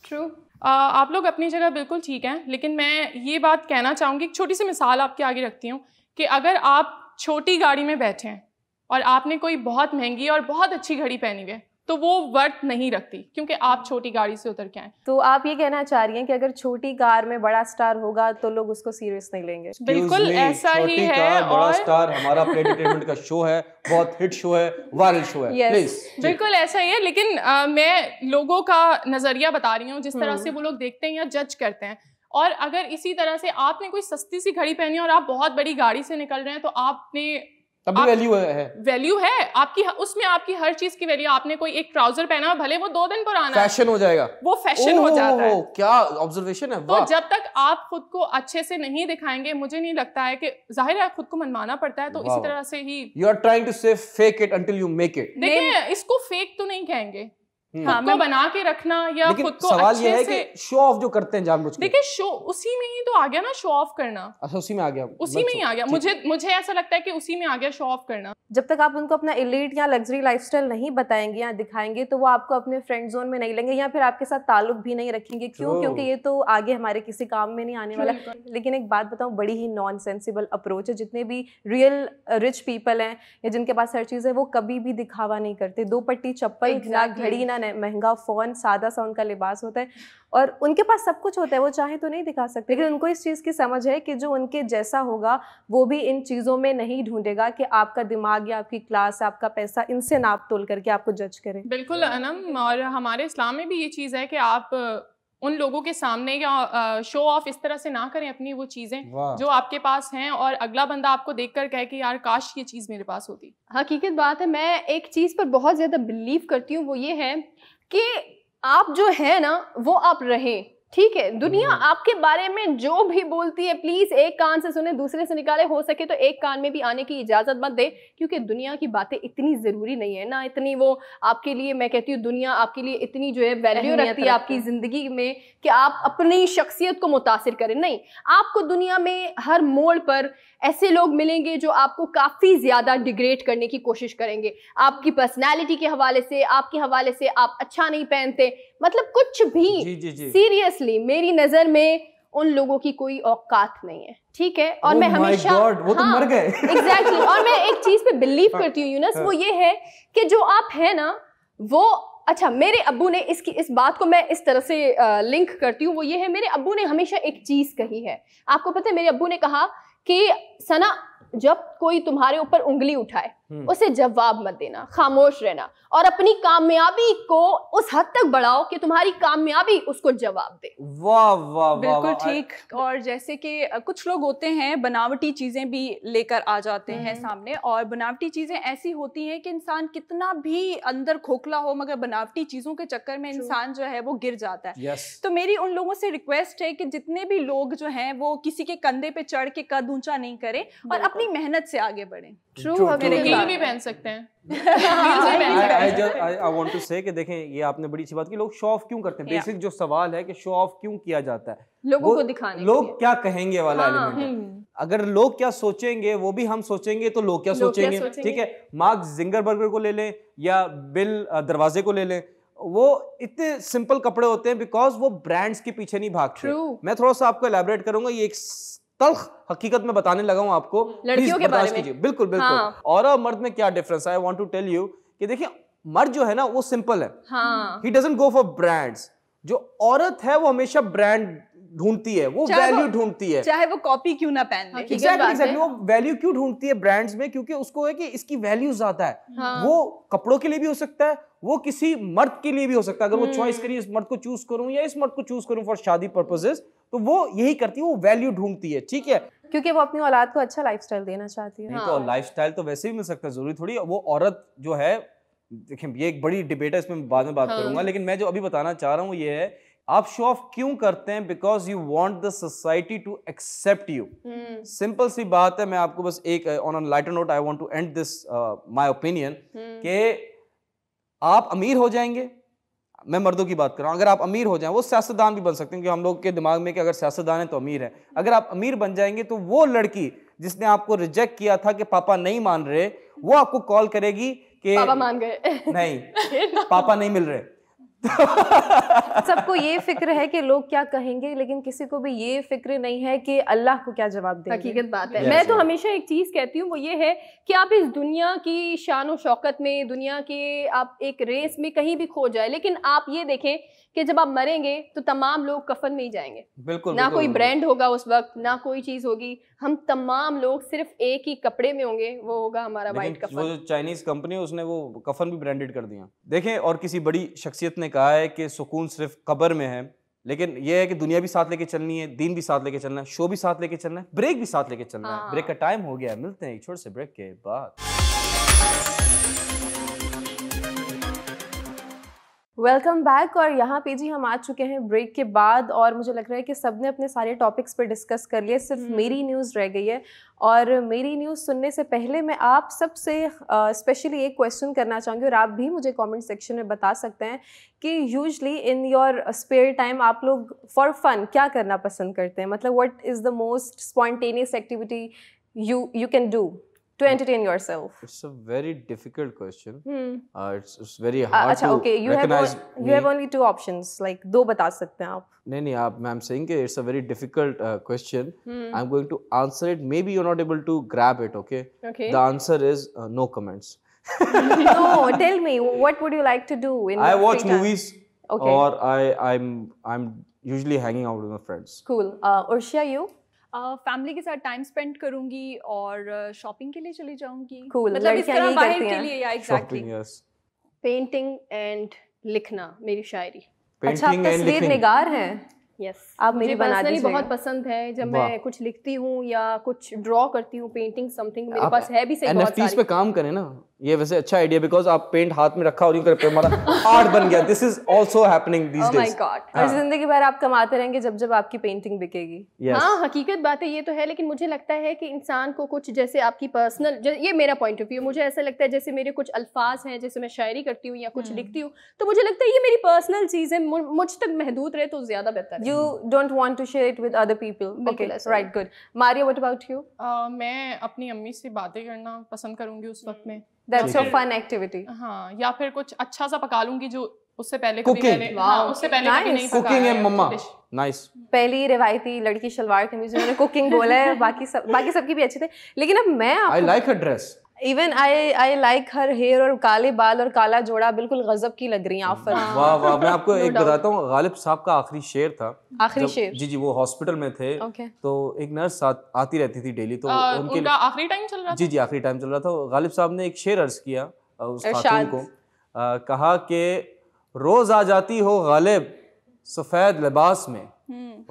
ट्रू। आप लोग अपनी जगह बिल्कुल ठीक हैं, लेकिन मैं ये बात कहना चाहूँगी, एक छोटी सी मिसाल आपके आगे रखती हूँ कि अगर आप छोटी गाड़ी में बैठे हैं और आपने कोई बहुत महंगी और बहुत अच्छी घड़ी पहनी हुई है तो वो वर्थ नहीं रखती क्योंकि आप छोटी गाड़ी से उतर के आए। तो आप ये कहना चाह रही हैं कि अगर छोटी कार में बड़ा स्टार होगा तो लोग उसको सीरियस नहीं लेंगे। बिल्कुल ऐसा ही है। बड़ा स्टार हमारा प्ले एंटरटेनमेंट का शो है, बहुत हिट शो है, वायरल शो है। yes. बिल्कुल ऐसा ही है, लेकिन मैं लोगों का नजरिया बता रही हूँ, जिस तरह से वो लोग देखते हैं या जज करते हैं। और अगर इसी तरह से आपने कोई सस्ती सी घड़ी पहनी और आप बहुत बड़ी गाड़ी से निकल रहे हैं तो आपने तभी वैल्यू है आपकी, उसमें आपकी हर चीज की वैल्यू। आपने कोई एक ट्राउजर पहना, भले वो 2 दिन पुराना फैशन हो जाएगा, वो फैशन हो जाता है। क्या ऑब्जर्वेशन है। तो जब तक आप खुद को अच्छे से नहीं दिखाएंगे, मुझे नहीं लगता है कि, जाहिर है खुद को मनवाना पड़ता है, तो इसी तरह से ही यू आर ट्राइंग टू से fake it until you make it. देखिए इसको फेक तो नहीं कहेंगे, खुद को बना के रखना या खुद को सवाल ये है अच्छे से, कि शो ऑफ जो करते हैं जानबूझ के। देखिए शो उसी में ही तो आ गया ना, शो ऑफ करना। अच्छा उसी में आ गया, उसी में ही आ गया। मुझे ऐसा लगता है कि उसी में आ गया शो ऑफ करना। जब तक आप उनको अपना एलीट या लग्जरी लाइफस्टाइल नहीं बताएंगे या दिखाएंगे तो वो आपको अपने फ्रेंड जोन में नहीं लेंगे या फिर आपके साथ ताल्लुक भी नहीं रखेंगे। क्यों? क्योंकि ये तो आगे हमारे किसी काम में नहीं आने वाला। लेकिन एक बात बताऊं, बड़ी ही नॉन सेंसिबल अप्रोच है। जितने भी रियल रिच पीपल हैं या जिनके पास हर चीज़ है, वो कभी भी दिखावा नहीं करते। 2 पट्टी चप्पल, ना घड़ी, ना महंगा फोन, सादा सा उनका लिबास होता है और उनके पास सब कुछ होता है। वो चाहे तो नहीं दिखा सकते, लेकिन उनको इस चीज़ की समझ है कि जो उनके जैसा होगा वो भी इन चीज़ों में नहीं ढूंढेगा कि आपका दिमाग या आपकी क्लास, आपका पैसा इनसे नाप तोल करके आपको जज करें। बिल्कुल अनम, और हमारे इस्लाम में भी ये चीज़ है कि आप उन लोगों के सामने या शो ऑफ इस तरह से ना करें अपनी वो चीज़ें जो आपके पास हैं और अगला बंदा आपको देखकर कहे कि यार काश ये चीज़ मेरे पास होती। हकीकत बात है, मैं एक चीज़ पर बहुत ज़्यादा बिलीव करती हूँ, वो ये है कि आप जो है ना वो आप रहें। ठीक है, दुनिया आपके बारे में जो भी बोलती है प्लीज एक कान से सुने, दूसरे से निकाले। हो सके तो एक कान में भी आने की इजाजत मत दे, क्योंकि दुनिया की बातें इतनी जरूरी नहीं है ना, इतनी वो आपके लिए, मैं कहती हूँ दुनिया आपके लिए इतनी जो है वैल्यू रखती है आपकी जिंदगी में कि आप अपनी शख्सियत को मुतासिर करें। नहीं, आपको दुनिया में हर मोड़ पर ऐसे लोग मिलेंगे जो आपको काफ़ी ज़्यादा डिग्रेड करने की कोशिश करेंगे, आपकी पर्सनैलिटी के हवाले से, आपके हवाले से आप अच्छा नहीं पहनते, मतलब कुछ भी। सीरियसली मेरी नज़र में उन लोगों की कोई औकात नहीं है। ठीक है, और मैं हमेशा वो तो मर गए। एग्जैक्टली और मैं एक चीज़ पे बिलीव करती हूँ यूनस, वो ये है कि जो आप है ना वो, अच्छा मेरे अब्बू ने इस बात को मैं इस तरह से लिंक करती हूँ, वो ये है, मेरे अब्बू ने हमेशा एक चीज़ कही है। आपको पता है मेरे अब्बू ने कहा कि सना, जब कोई तुम्हारे ऊपर उंगली उठाए उसे जवाब मत देना, खामोश रहना और अपनी कामयाबी को उस हद तक बढ़ाओ कि तुम्हारी कामयाबी उसको जवाब दे। वाह वाह, बिल्कुल ठीक। और जैसे कि कुछ लोग होते हैं बनावटी चीज़ें भी लेकर आ जाते हैं सामने, और बनावटी चीज़ें ऐसी होती हैं कि इंसान कितना भी अंदर खोखला हो मगर बनावटी चीज़ों के चक्कर में इंसान जो है वो गिर जाता है। तो मेरी उन लोगों से रिक्वेस्ट है कि जितने भी लोग जो हैं वो किसी के कंधे पे चढ़ के कद ऊंचा नहीं करें और अपनी मेहनत से आगे बढ़ें। भी पहन सकते हैं। I want to say कि देखें, ये आपने बड़ी अच्छी बात की, लोग शो ऑफ क्यों करते हैं। बेसिक जो सवाल है कि शो ऑफ क्यों किया जाता है, लोगों को दिखाने, लोग क्या कहेंगे वाला एलिमेंट है। अगर लोग क्या सोचेंगे वो भी हम सोचेंगे तो लोग क्या सोचेंगे। ठीक है, मार्क जिंगरबर्गर को ले लें या बिल दरवाजे को ले लें, वो इतने सिंपल कपड़े होते हैं बिकॉज वो ब्रांड्स के पीछे नहीं भागते। मैं थोड़ा सा आपको एलैबोरेट करूंगा, ये एक तल्ख हकीकत में बताने लगा हूं आपको, लड़कियों के बारे में। बिल्कुल बिल्कुल। हाँ। और मर्द में क्या डिफरेंस है, I want to tell you कि देखिए मर्द जो है ना वो सिंपल है, he doesn't go for brands. जो औरत है वो हमेशा ब्रांड ढूंढती है, वो वैल्यू ढूंढती है, चाहे वो कॉपी क्यों ना पहन ले। एग्जैक्टली वो वैल्यू क्यों ढूंढती है ब्रांड्स में, क्योंकि उसको है कि इसकी वैल्यू ज्यादा है। हाँ। वो कपड़ों के लिए भी हो सकता है, वो किसी मर्द के लिए भी हो सकता है। अगर वो चॉइस करिए इस मर्द को चूज करूं या इस मर्द को चूज करूं फॉर शादी पर्पसेस, तो वो यही करती है, वो वैल्यू ढूंढती है। ठीक है, क्योंकि वो अपनी औलाद को अच्छा लाइफस्टाइल देना चाहती है। नहीं तो लाइफस्टाइल तो वैसे भी मिल सकता है, जरूरी थोड़ी। वो औरत जो है, देखिए ये एक बड़ी डिबेट है, इसमें बाद में बात करूंगा, लेकिन मैं जो अभी बताना चाह रहा हूँ ये है, आप शो ऑफ क्यों करते हैं? Because you want the society to accept you. Simple सी बात है। मैं आपको बस एक on a lighter note I want to end this my opinion कि आप अमीर हो जाएंगे, मैं मर्दों की बात कर रहा हूँ, अगर आप अमीर हो जाएं, वो सियासतदान भी बन सकते हैं, क्योंकि हम लोग के दिमाग में कि अगर सियासतदान है तो अमीर है। अगर आप अमीर बन जाएंगे तो वो लड़की जिसने आपको रिजेक्ट किया था कि पापा नहीं मान रहे, वो आपको कॉल करेगी कि पापा मान गए, नहीं पापा नहीं मिल रहे। सबको ये फिक्र है कि लोग क्या कहेंगे, लेकिन किसी को भी ये फिक्र नहीं है कि अल्लाह को क्या जवाब देंगे। हकीकत बात है। मैं तो हमेशा एक चीज़ कहती हूँ, वो ये है कि आप इस दुनिया की शान और शौकत में, दुनिया के आप एक रेस में कहीं भी खो जाए, लेकिन आप ये देखें कि जब आप मरेंगे तो तमाम लोग कफन में ही जाएंगे। बिल्कुल, ना कोई ब्रांड होगा उस वक्त, ना कोई चीज़ होगी, हम तमाम लोग सिर्फ एक ही कपड़े में होंगे, वो होगा हमारा वाइट कफन। वो जो चाइनीज कंपनी है उसने वो कफन भी ब्रांडेड कर दिया। देखें, और किसी बड़ी शख्सियत ने कहा है कि सुकून सिर्फ कब्र में है, लेकिन यह है कि दुनिया भी साथ लेके चलनी है, दीन भी साथ लेके चलना है, शो भी साथ लेके चलना है, ब्रेक भी साथ लेके चलना है। ब्रेक का टाइम हो गया है, मिलते हैं एक छोटे से ब्रेक के बाद। Welcome back. और यहाँ पे जी हम आ चुके हैं ब्रेक के बाद, और मुझे लग रहा है कि सबने अपने सारे टॉपिक्स पर डिस्कस कर लिए, सिर्फ मेरी न्यूज़ रह गई है। और मेरी न्यूज़ सुनने से पहले मैं आप सबसे स्पेशली एक क्वेश्चन करना चाहूँगी, और आप भी मुझे कमेंट सेक्शन में बता सकते हैं कि usually in your spare time आप लोग फॉर फन क्या करना पसंद करते हैं? मतलब what is the most spontaneous activity you can do to entertain yourself? It's a very difficult question. It's very hard अच्छा, to okay, you recognize you have only two options, like दो बता सकते हैं आप। नहीं आप, I'm saying कि it's a very difficult question. I'm going to answer it. Maybe you're not able to grab it. Okay. Okay. The answer is no comments. No, tell me, what would you like to do in I your watch free time? movies. Okay. Or I'm usually hanging out with my friends. Cool. Urshia, you? Family के साथ time spend करूंगी और shopping के लिए चली जाऊंगी। Cool. मतलब इस लड़कियां तरह यही बाहर करती के हैं। लिए, या exactly. Shopping, yes. Painting and लिखना, मेरी शायरी। अच्छा, आप Painting and तस्वीर लिखना. निगार हैं? यस, आप मेरी मुझे बना पर्सनली दीजिएगा। बहुत पसंद है जब वाह. मैं कुछ लिखती हूँ या कुछ ड्रॉ करती हूँ, पेंटिंग समथिंग मेरे आप पास है भी सही बहुत NFTs पे सारी। काम करें ना, ये वैसे अच्छा आइडिया, बिकॉज आप पेंट हाथ में रखा और यूं कर हमारा आर्ट बन गया। This is also happening these Oh my days. God. और जिंदगी भर आप कमाते रहेंगे जब जब आपकी पेंटिंग बिकेगी। हाँ, हकीकत बात है, ये तो है, लेकिन मुझे लगता है कि इंसान को कुछ, जैसे आपकी पर्सनल, ये मेरा पॉइंट ऑफ व्यू, मुझे ऐसा लगता है जैसे मेरे कुछ अल्फाज हैं, जैसे मैं शायरी करती हूँ या कुछ लिखती हूँ, तो मुझे लगता है ये मेरी पर्सनल चीज़ है, मुझ तक महदूद रहे तो ज़्यादा बेहतर है। You don't want to share it with other people. बिल्कुल Okay, ऐसा right, good. Maria, what about you? मैं अपनी अम्मी से बातें करना पसंद करूंगी उस वक्त में। That's your fun activity. हाँ, या फिर कुछ अच्छा सा पका लूंगी जो उससे पहले कभी Cooking. मैंने, हाँ, उससे पहले कभी Nice. नहीं पकाया कुकिंग है एंड मम्मा, dish। नाइस। पहली रिवायती लड़की शलवार कमीज, उन्होंने कुकिंग बोला है, बाकी सबकी भी अच्छे थे। लेकिन अब मैं I like her dress. Even I like her hair, और काले बाल और काला जोड़ा बिल्कुल गजब की लग रही हैं आप। वाह वाह। मैं आपको एक बताता हूँ, गालिब साहब का आखिरी शेर था। आखिरी शेर? जी वो हॉस्पिटल में थे। Okay. तो एक नर्स आती रहती थी डेली, तो उनके उनका आखिरी टाइम चल रहा था। जी आखिरी टाइम चल रहा था। गालिब साहब ने एक शेर अर्ज किया उस खातून इरशाद। को, कहा कि रोज आ जाती हो गालिब सफेद लिबास में,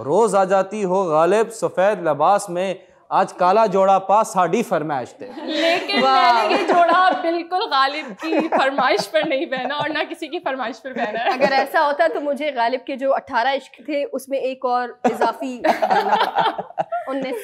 रोज आ जाती हो गालिब सफेद लिबास में, आज काला जोड़ा पा साड़ी फरमाइश थे। लेकिन मैंने ये जोड़ा बिल्कुल गालिब की फरमाइश पर नहीं पहना और ना किसी की फरमाइश पर पहना है। अगर ऐसा होता तो मुझे गालिब के जो 18 इश्क थे उसमें एक और इजाफी 19।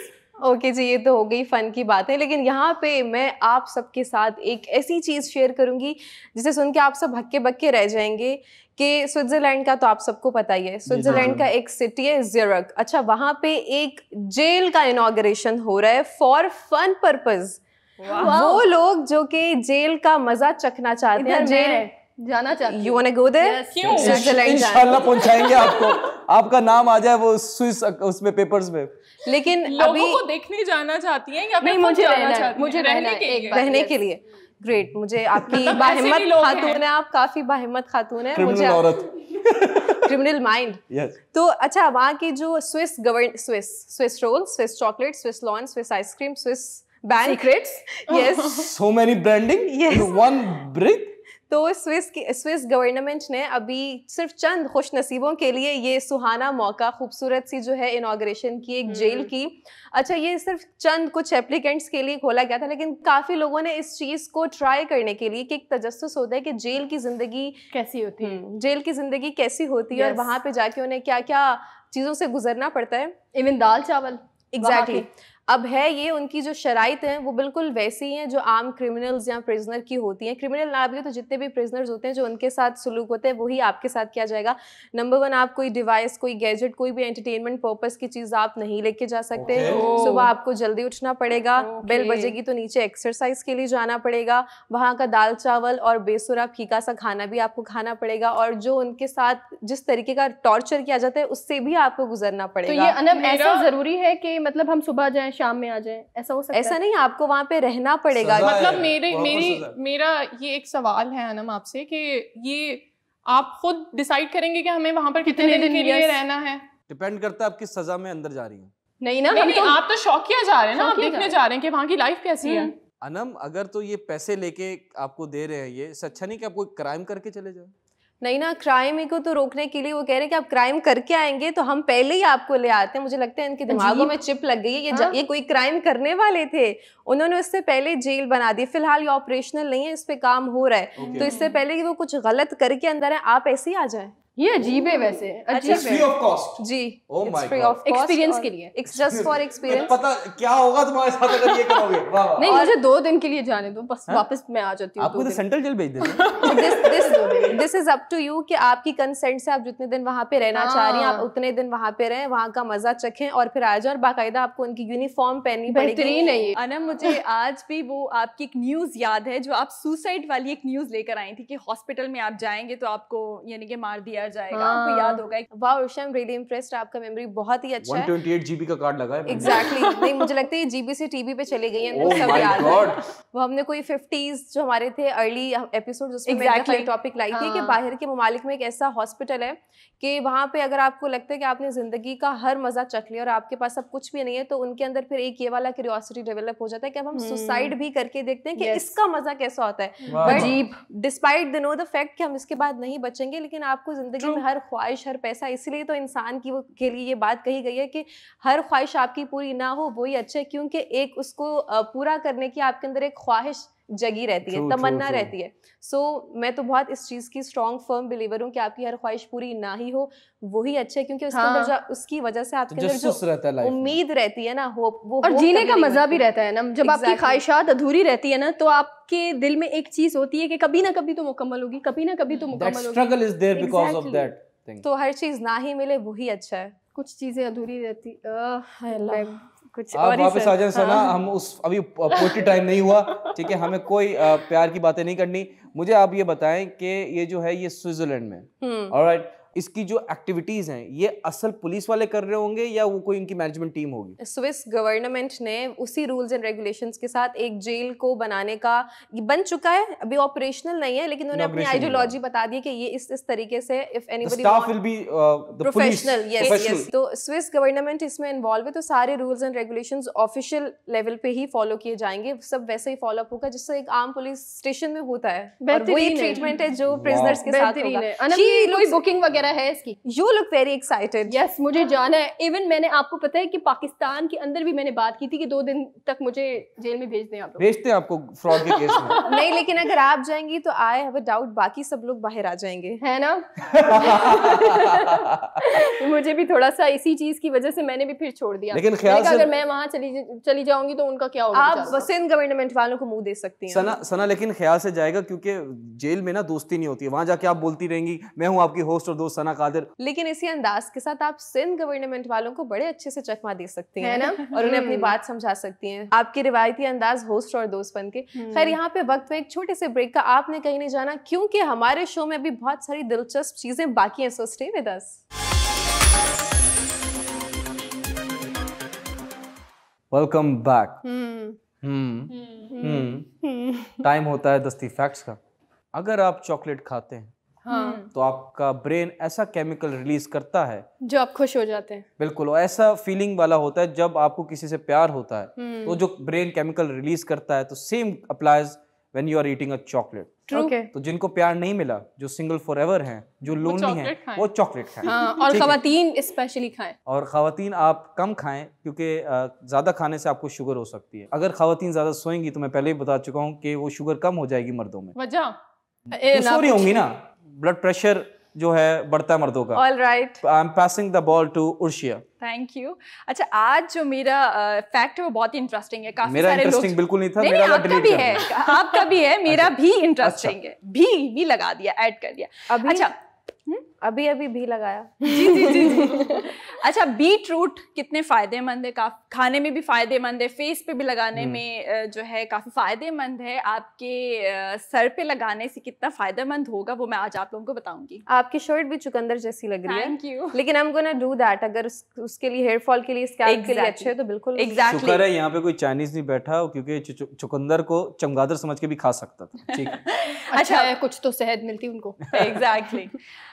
ओके जी, ये तो हो गई फन की बातें, लेकिन यहाँ पे मैं आप सबके साथ एक ऐसी चीज़ शेयर करूँगी जिसे सुन के आप सब हक्के बक्के रह जाएंगे कि स्विट्जरलैंड का तो आप सबको पता ही है, स्विट्जरलैंड का एक सिटी है ज़्यूरिख। अच्छा, वहाँ पे एक जेल का इनॉग्रेशन हो रहा है फॉर फन पर्पस। वो लोग जो कि जेल का मजा चखना चाहते हैं, जेल जाना चाहती you want to go there? क्यों? स्विट्जरलैंड इंशाल्लाह पहुंचाएंगे आपको, आपका नाम आ जाए वो स्विस उसमें पेपर्स में। लेकिन लोगों अभी को देखने जाना चाहती हैं या फिर नहीं, खुद मुझे जाना रहना है, चाहती हैं? मुझे रहना है, के एक लिए। बार। रहने yes. के लिए ग्रेट। मुझे आपकी ऐसे भी बाहिम्मत लोग खातून हैं। है, आप काफी बाहिम्मत खातून है। क्रिमिनल औरत। Criminal mind. यस। तो अच्छा, वहाँ की जो Swiss roll, Swiss chocolate, Swiss lawn, Swiss ice cream, Swiss bank secrets, yes, so many branding in one break. तो स्विस गवर्नमेंट ने अभी सिर्फ चंद खुश नसीबों के लिए ये सुहाना मौका, खूबसूरत सी जो है इनॉग्रेशन की एक जेल की। अच्छा, ये सिर्फ चंद कुछ एप्लीकेंट्स के लिए खोला गया था, लेकिन काफ़ी लोगों ने इस चीज़ को ट्राई करने के लिए कि एक तजस्सुस होता है कि जेल की ज़िंदगी कैसी होती है, जेल की ज़िंदगी कैसी होती है और Yes. वहाँ पे जाके उन्हें क्या क्या चीज़ों से गुजरना पड़ता है। इवन दाल चावल। एग्जैक्टली। अब है ये उनकी जो शराइत हैं वो बिल्कुल वैसी हैं जो आम क्रिमिनल्स या प्रिजनर की होती हैं। क्रिमिनल ना भी हो तो जितने भी प्रिजनर्स होते हैं जो उनके साथ सलूक होते हैं वही आपके साथ किया जाएगा। नंबर 1, आप कोई डिवाइस, कोई गैजेट, कोई भी एंटरटेनमेंट पर्पस की चीज़ आप नहीं लेके जा सकते। सुबह आपको जल्दी उठना पड़ेगा, बेल बजेगी तो नीचे एक्सरसाइज के लिए जाना पड़ेगा। वहाँ का दाल चावल और बेसुरा फीका सा खाना भी आपको खाना पड़ेगा, और जो उनके साथ जिस तरीके का टॉर्चर किया जाता है उससे भी आपको गुजरना तो पड़ेगा। ये अनब ऐसा जरूरी है कि मतलब हम सुबह जाएं शाम में आ जाएं, ऐसा हो सकता ऐसा है? नहीं, आपको वहाँ पे रहना पड़ेगा। सजा है। मतलब मेरा ये एक सवाल है अनम आपसे कि ये आप खुद डिसाइड करेंगे कि हमें वहाँ पर कितने दिन के लिए yes. रहना है? डिपेंड करता है आप किस सजा में अंदर जा रही हैं। नहीं ना, नहीं, हम नहीं, तो आप तो शौकिया जा रहे हैं ना, आप शौकिया देखने जा जा रहे हैं कि वहाँ की लाइफ कैसी है। अनम, अगर तो ये पैसे लेके आपको दे रहे हैं, ये इससे अच्छा नहीं कि आप कोई क्राइम करके चले जाओ? नहीं ना, क्राइम को तो रोकने के लिए वो कह रहे हैं कि आप क्राइम करके आएंगे तो हम पहले ही आपको ले आते हैं। मुझे लगता है इनके दिमागों में चिप लग गई है, ये कोई क्राइम करने वाले थे, उन्होंने उससे पहले जेल बना दी। फिलहाल ये ऑपरेशनल नहीं है, इस पे काम हो रहा है, तो इससे पहले कि वो कुछ गलत करके अंदर है, आप ऐसे ही आ जाए। ये अजीब है वैसे, अजीब फ्री ऑफ कॉस्ट जी, Oh my free God. Of experience के लिए, इट्स जस्ट फॉर एक्सपीरियंस। पता क्या होगा तुम्हारे साथ अगर ये करोगे? वाह वाह। नहीं मुझे 2 दिन के लिए जाने दो बस, वापस मैं आ जाती हूँ। आपको तो सेंट्रल जेल भेज देते। This is up to you कि आपकी कंसेंट से आप जितने दिन वहाँ पे रहना चाह रही हैं, आप उतने दिन वहाँ पे रहें, वहाँ का मजा चखें और फिर आ जाओ, और बाकायदा आपको उनकी यूनिफॉर्म पहननी पड़ेगी। बेहतरीन है ये। अनम, मुझे आज भी वो आपकी एक न्यूज़ याद है जो आप सुसाइड वाली एक न्यूज़ लेकर आई थी कि हॉस्पिटल में आप जाएंगे तो आपको यानी कि मार दिया जाएगा। आपको याद होगा? Wow Rishi, I am really impressed, आपका मेमोरी बहुत ही अच्छा है। 128 GB का कार्ड लगा है। एग्जैक्टली नहीं, मुझे लगता है ये GB से TB पे चली गई है, Oh सब my याद God. है। वो हमने कोई 50s जो हमारे थे अर्ली एपिसोड, उसमें मैं टॉपिक लाई थी कि बाहर के ममालिक में एक ऐसा हॉस्पिटल है कि वहाँ पे अगर आपको लगता है कि आपने जिंदगी का हर मजा चख लिया और आपके पास अब कुछ भी नहीं है, तो उनके अंदर फिर एक ये वाला क्यूरियोसिटी डेवलप हो जाता है कि अब हम सुसाइड भी करके देखते हैं कि इसका मजा कैसा होता है। अजीब, despite the know the fact कि हम इसके बाद नहीं बचेंगे, लेकिन आपको जिंदगी में हर ख्वाहिश, हर पैसा, इसलिए तो इंसान की के लिए ये बात कही गई है कि हर ख्वाहिश आपकी पूरी ना हो वही अच्छा है, क्योंकि एक उसको पूरा करने की आपके अंदर एक ख्वाहिश जगी रहती है, तमन्ना रहती है। सो मैं तो बहुत इस चीज की स्ट्रॉन्ग फर्म बिलीवर हूँ कि आपकी हर ख्वाहिश पूरी ना ही हो वही अच्छा है, क्योंकि उसके अंदर उसकी वजह से आपके अंदर जो उम्मीद रहती है ना, होप, वो और जीने का मजा भी रहता है ना। जब आपकी ख्वाहिशात अधूरी रहती है ना, तो आपके दिल में एक चीज होती है कि कभी ना कभी तो मुकम्मल होगी, कभी ना कभी तो मुकम्मल होगी। Struggle is there because of that thing. तो हर चीज ना ही मिले वही अच्छा है, कुछ चीजें अधूरी रहती। कुछ आप वापस आ जाए सना, हम उस अभी पोएट्री टाइम नहीं हुआ, ठीक है, हमें कोई प्यार की बातें नहीं करनी। मुझे आप ये बताएं कि ये जो है ये स्विट्जरलैंड में, ऑलराइट, इसकी जो एक्टिविटीज हैं ये असल पुलिस वाले कर रहे होंगे या वो कोई इनकी मैनेजमेंट टीम होगी? स्विस गवर्नमेंट ने उसी रूल्स एंड रेगुलेशंस के साथ एक जेल को बनाने का बन चुका है, अभी ऑपरेशनल नहीं है, लेकिन उन्होंने अपनी आइडियोलॉजी बता दी है कि ये इस तरीके से if anybody staff will be professional, yes. तो स्विस गवर्नमेंट इसमें इन्वॉल्व है, तो सारे rules and regulations official level पे ही फॉलो किए जाएंगे, सब वैसे ही फॉलो अप होगा जैसे एक आम पुलिस स्टेशन में होता है, और वही ट्रीटमेंट है जो प्रिजनर्स के साथ होगा। कोई बुकिंग वगैरह है इसकी? You look very excited. Yes, मुझे जाना है। इवन मैंने, आपको पता है कि पाकिस्तान के अंदर भी मैंने बात की थी कि 2 दिन तक मुझे जेल में भेज दें आप लोग। भेजते हैं आपको फ्रॉड के केस में। नहीं, लेकिन अगर आप जाएंगी तो आई हैव अ डाउट बाकी सब लोग बाहर आ जाएंगे, है ना? मुझे भी थोड़ा सा इसी चीज की वजह से मैंने भी फिर छोड़ दिया। लेकिन ख्याल से अगर मैं वहाँ चली जाऊंगी तो उनका क्या होगा? आप सिंध गवर्नमेंट वालों को मुंह दे सकती हैं। सना लेकिन ख्याल से जाएगा, क्योंकि जेल में ना दोस्ती नहीं होती है, वहां जाके आप बोलती रहेंगी मैं हूं आपकी होस्ट और दोस्त सना कादिर, लेकिन इसी अंदाज के साथ आप सिंध गवर्नमेंट वालों को बड़े अच्छे से चकमा दे सकती हैं, है ना, और उन्हें अपनी बात समझा सकती हैं आपके रिवायती अंदाज होस्ट और दोस्त बन के। खैर, यहाँ पे वक्त में एक छोटे से ब्रेक का, आपने कहीं नहीं जाना, क्योंकि हमारे शो में अभी बहुत सारी दिलचस्प चीजें बाकी हैं, so stay with us. Welcome back. Time होता है दस्ती फैक्ट्स का। अगर आप चॉकलेट खाते हैं तो आपका ब्रेन ऐसा केमिकल रिलीज करता है जो आप खुश हो जाते हैं। बिल्कुल, ऐसा फीलिंग वाला होता है जब आपको किसी से प्यार होता है, तो जो ब्रेन केमिकल रिलीज करता है, तो same applies when you are eating a chocolate. तो जिनको प्यार नहीं मिला, जो सिंगल फॉरएवर हैं, जो लोनली हैं, वो चॉकलेट खाएं। और खवातीन स्पेशली खाएं। और खवातीन आप कम खाएं, क्योंकि ज्यादा खाने से आपको शुगर हो सकती है। अगर खवातीन ज्यादा सोएंगी, तो मैं पहले ही बता चुका हूँ कि वो शुगर कम हो जाएगी मर्दों में। वजह सो रही होंगी ना, ब्लड प्रेशर जो है बढ़ता है मर्दों का। All right. I am passing the ball to Urshia. Thank you. अच्छा, आज जो मेरा फैक्ट है वो बहुत इंटरेस्टिंग है। काफी मेरा सारे इंटरेस्टिंग लोग बिल्कुल नहीं था, नहीं, मेरा नहीं, आपका भी है, आपका भी है, मेरा भी इंटरेस्टिंग है, भी लगा दिया, ऐड कर दिया। अच्छा, अभी भी लगाया। जी। अच्छा, बीट रूट कितने फायदेमंद है? खाने में भी फायदेमंद है, फेस पे भी लगाने में जो है काफी फायदेमंद है। आपके सर पे लगाने से कितना फायदेमंद होगा वो मैं आज आप लोगों को बताऊंगी। आपकी शर्ट भी चुकंदर जैसी लग रही है। Thank you. लेकिन I am gonna do that, अगर उसके लिए हेयर फॉल के लिए, स्कैल्प के लिए अच्छे है तो बिल्कुल। शुक्र है यहाँ पे कोई चाइनीज नहीं बैठा, क्योंकि चुकंदर को चमगादड़ समझ के भी खा सकता था। ठीक है। अच्छा है, कुछ तो सेहत मिलती उनको। एग्जैक्टली।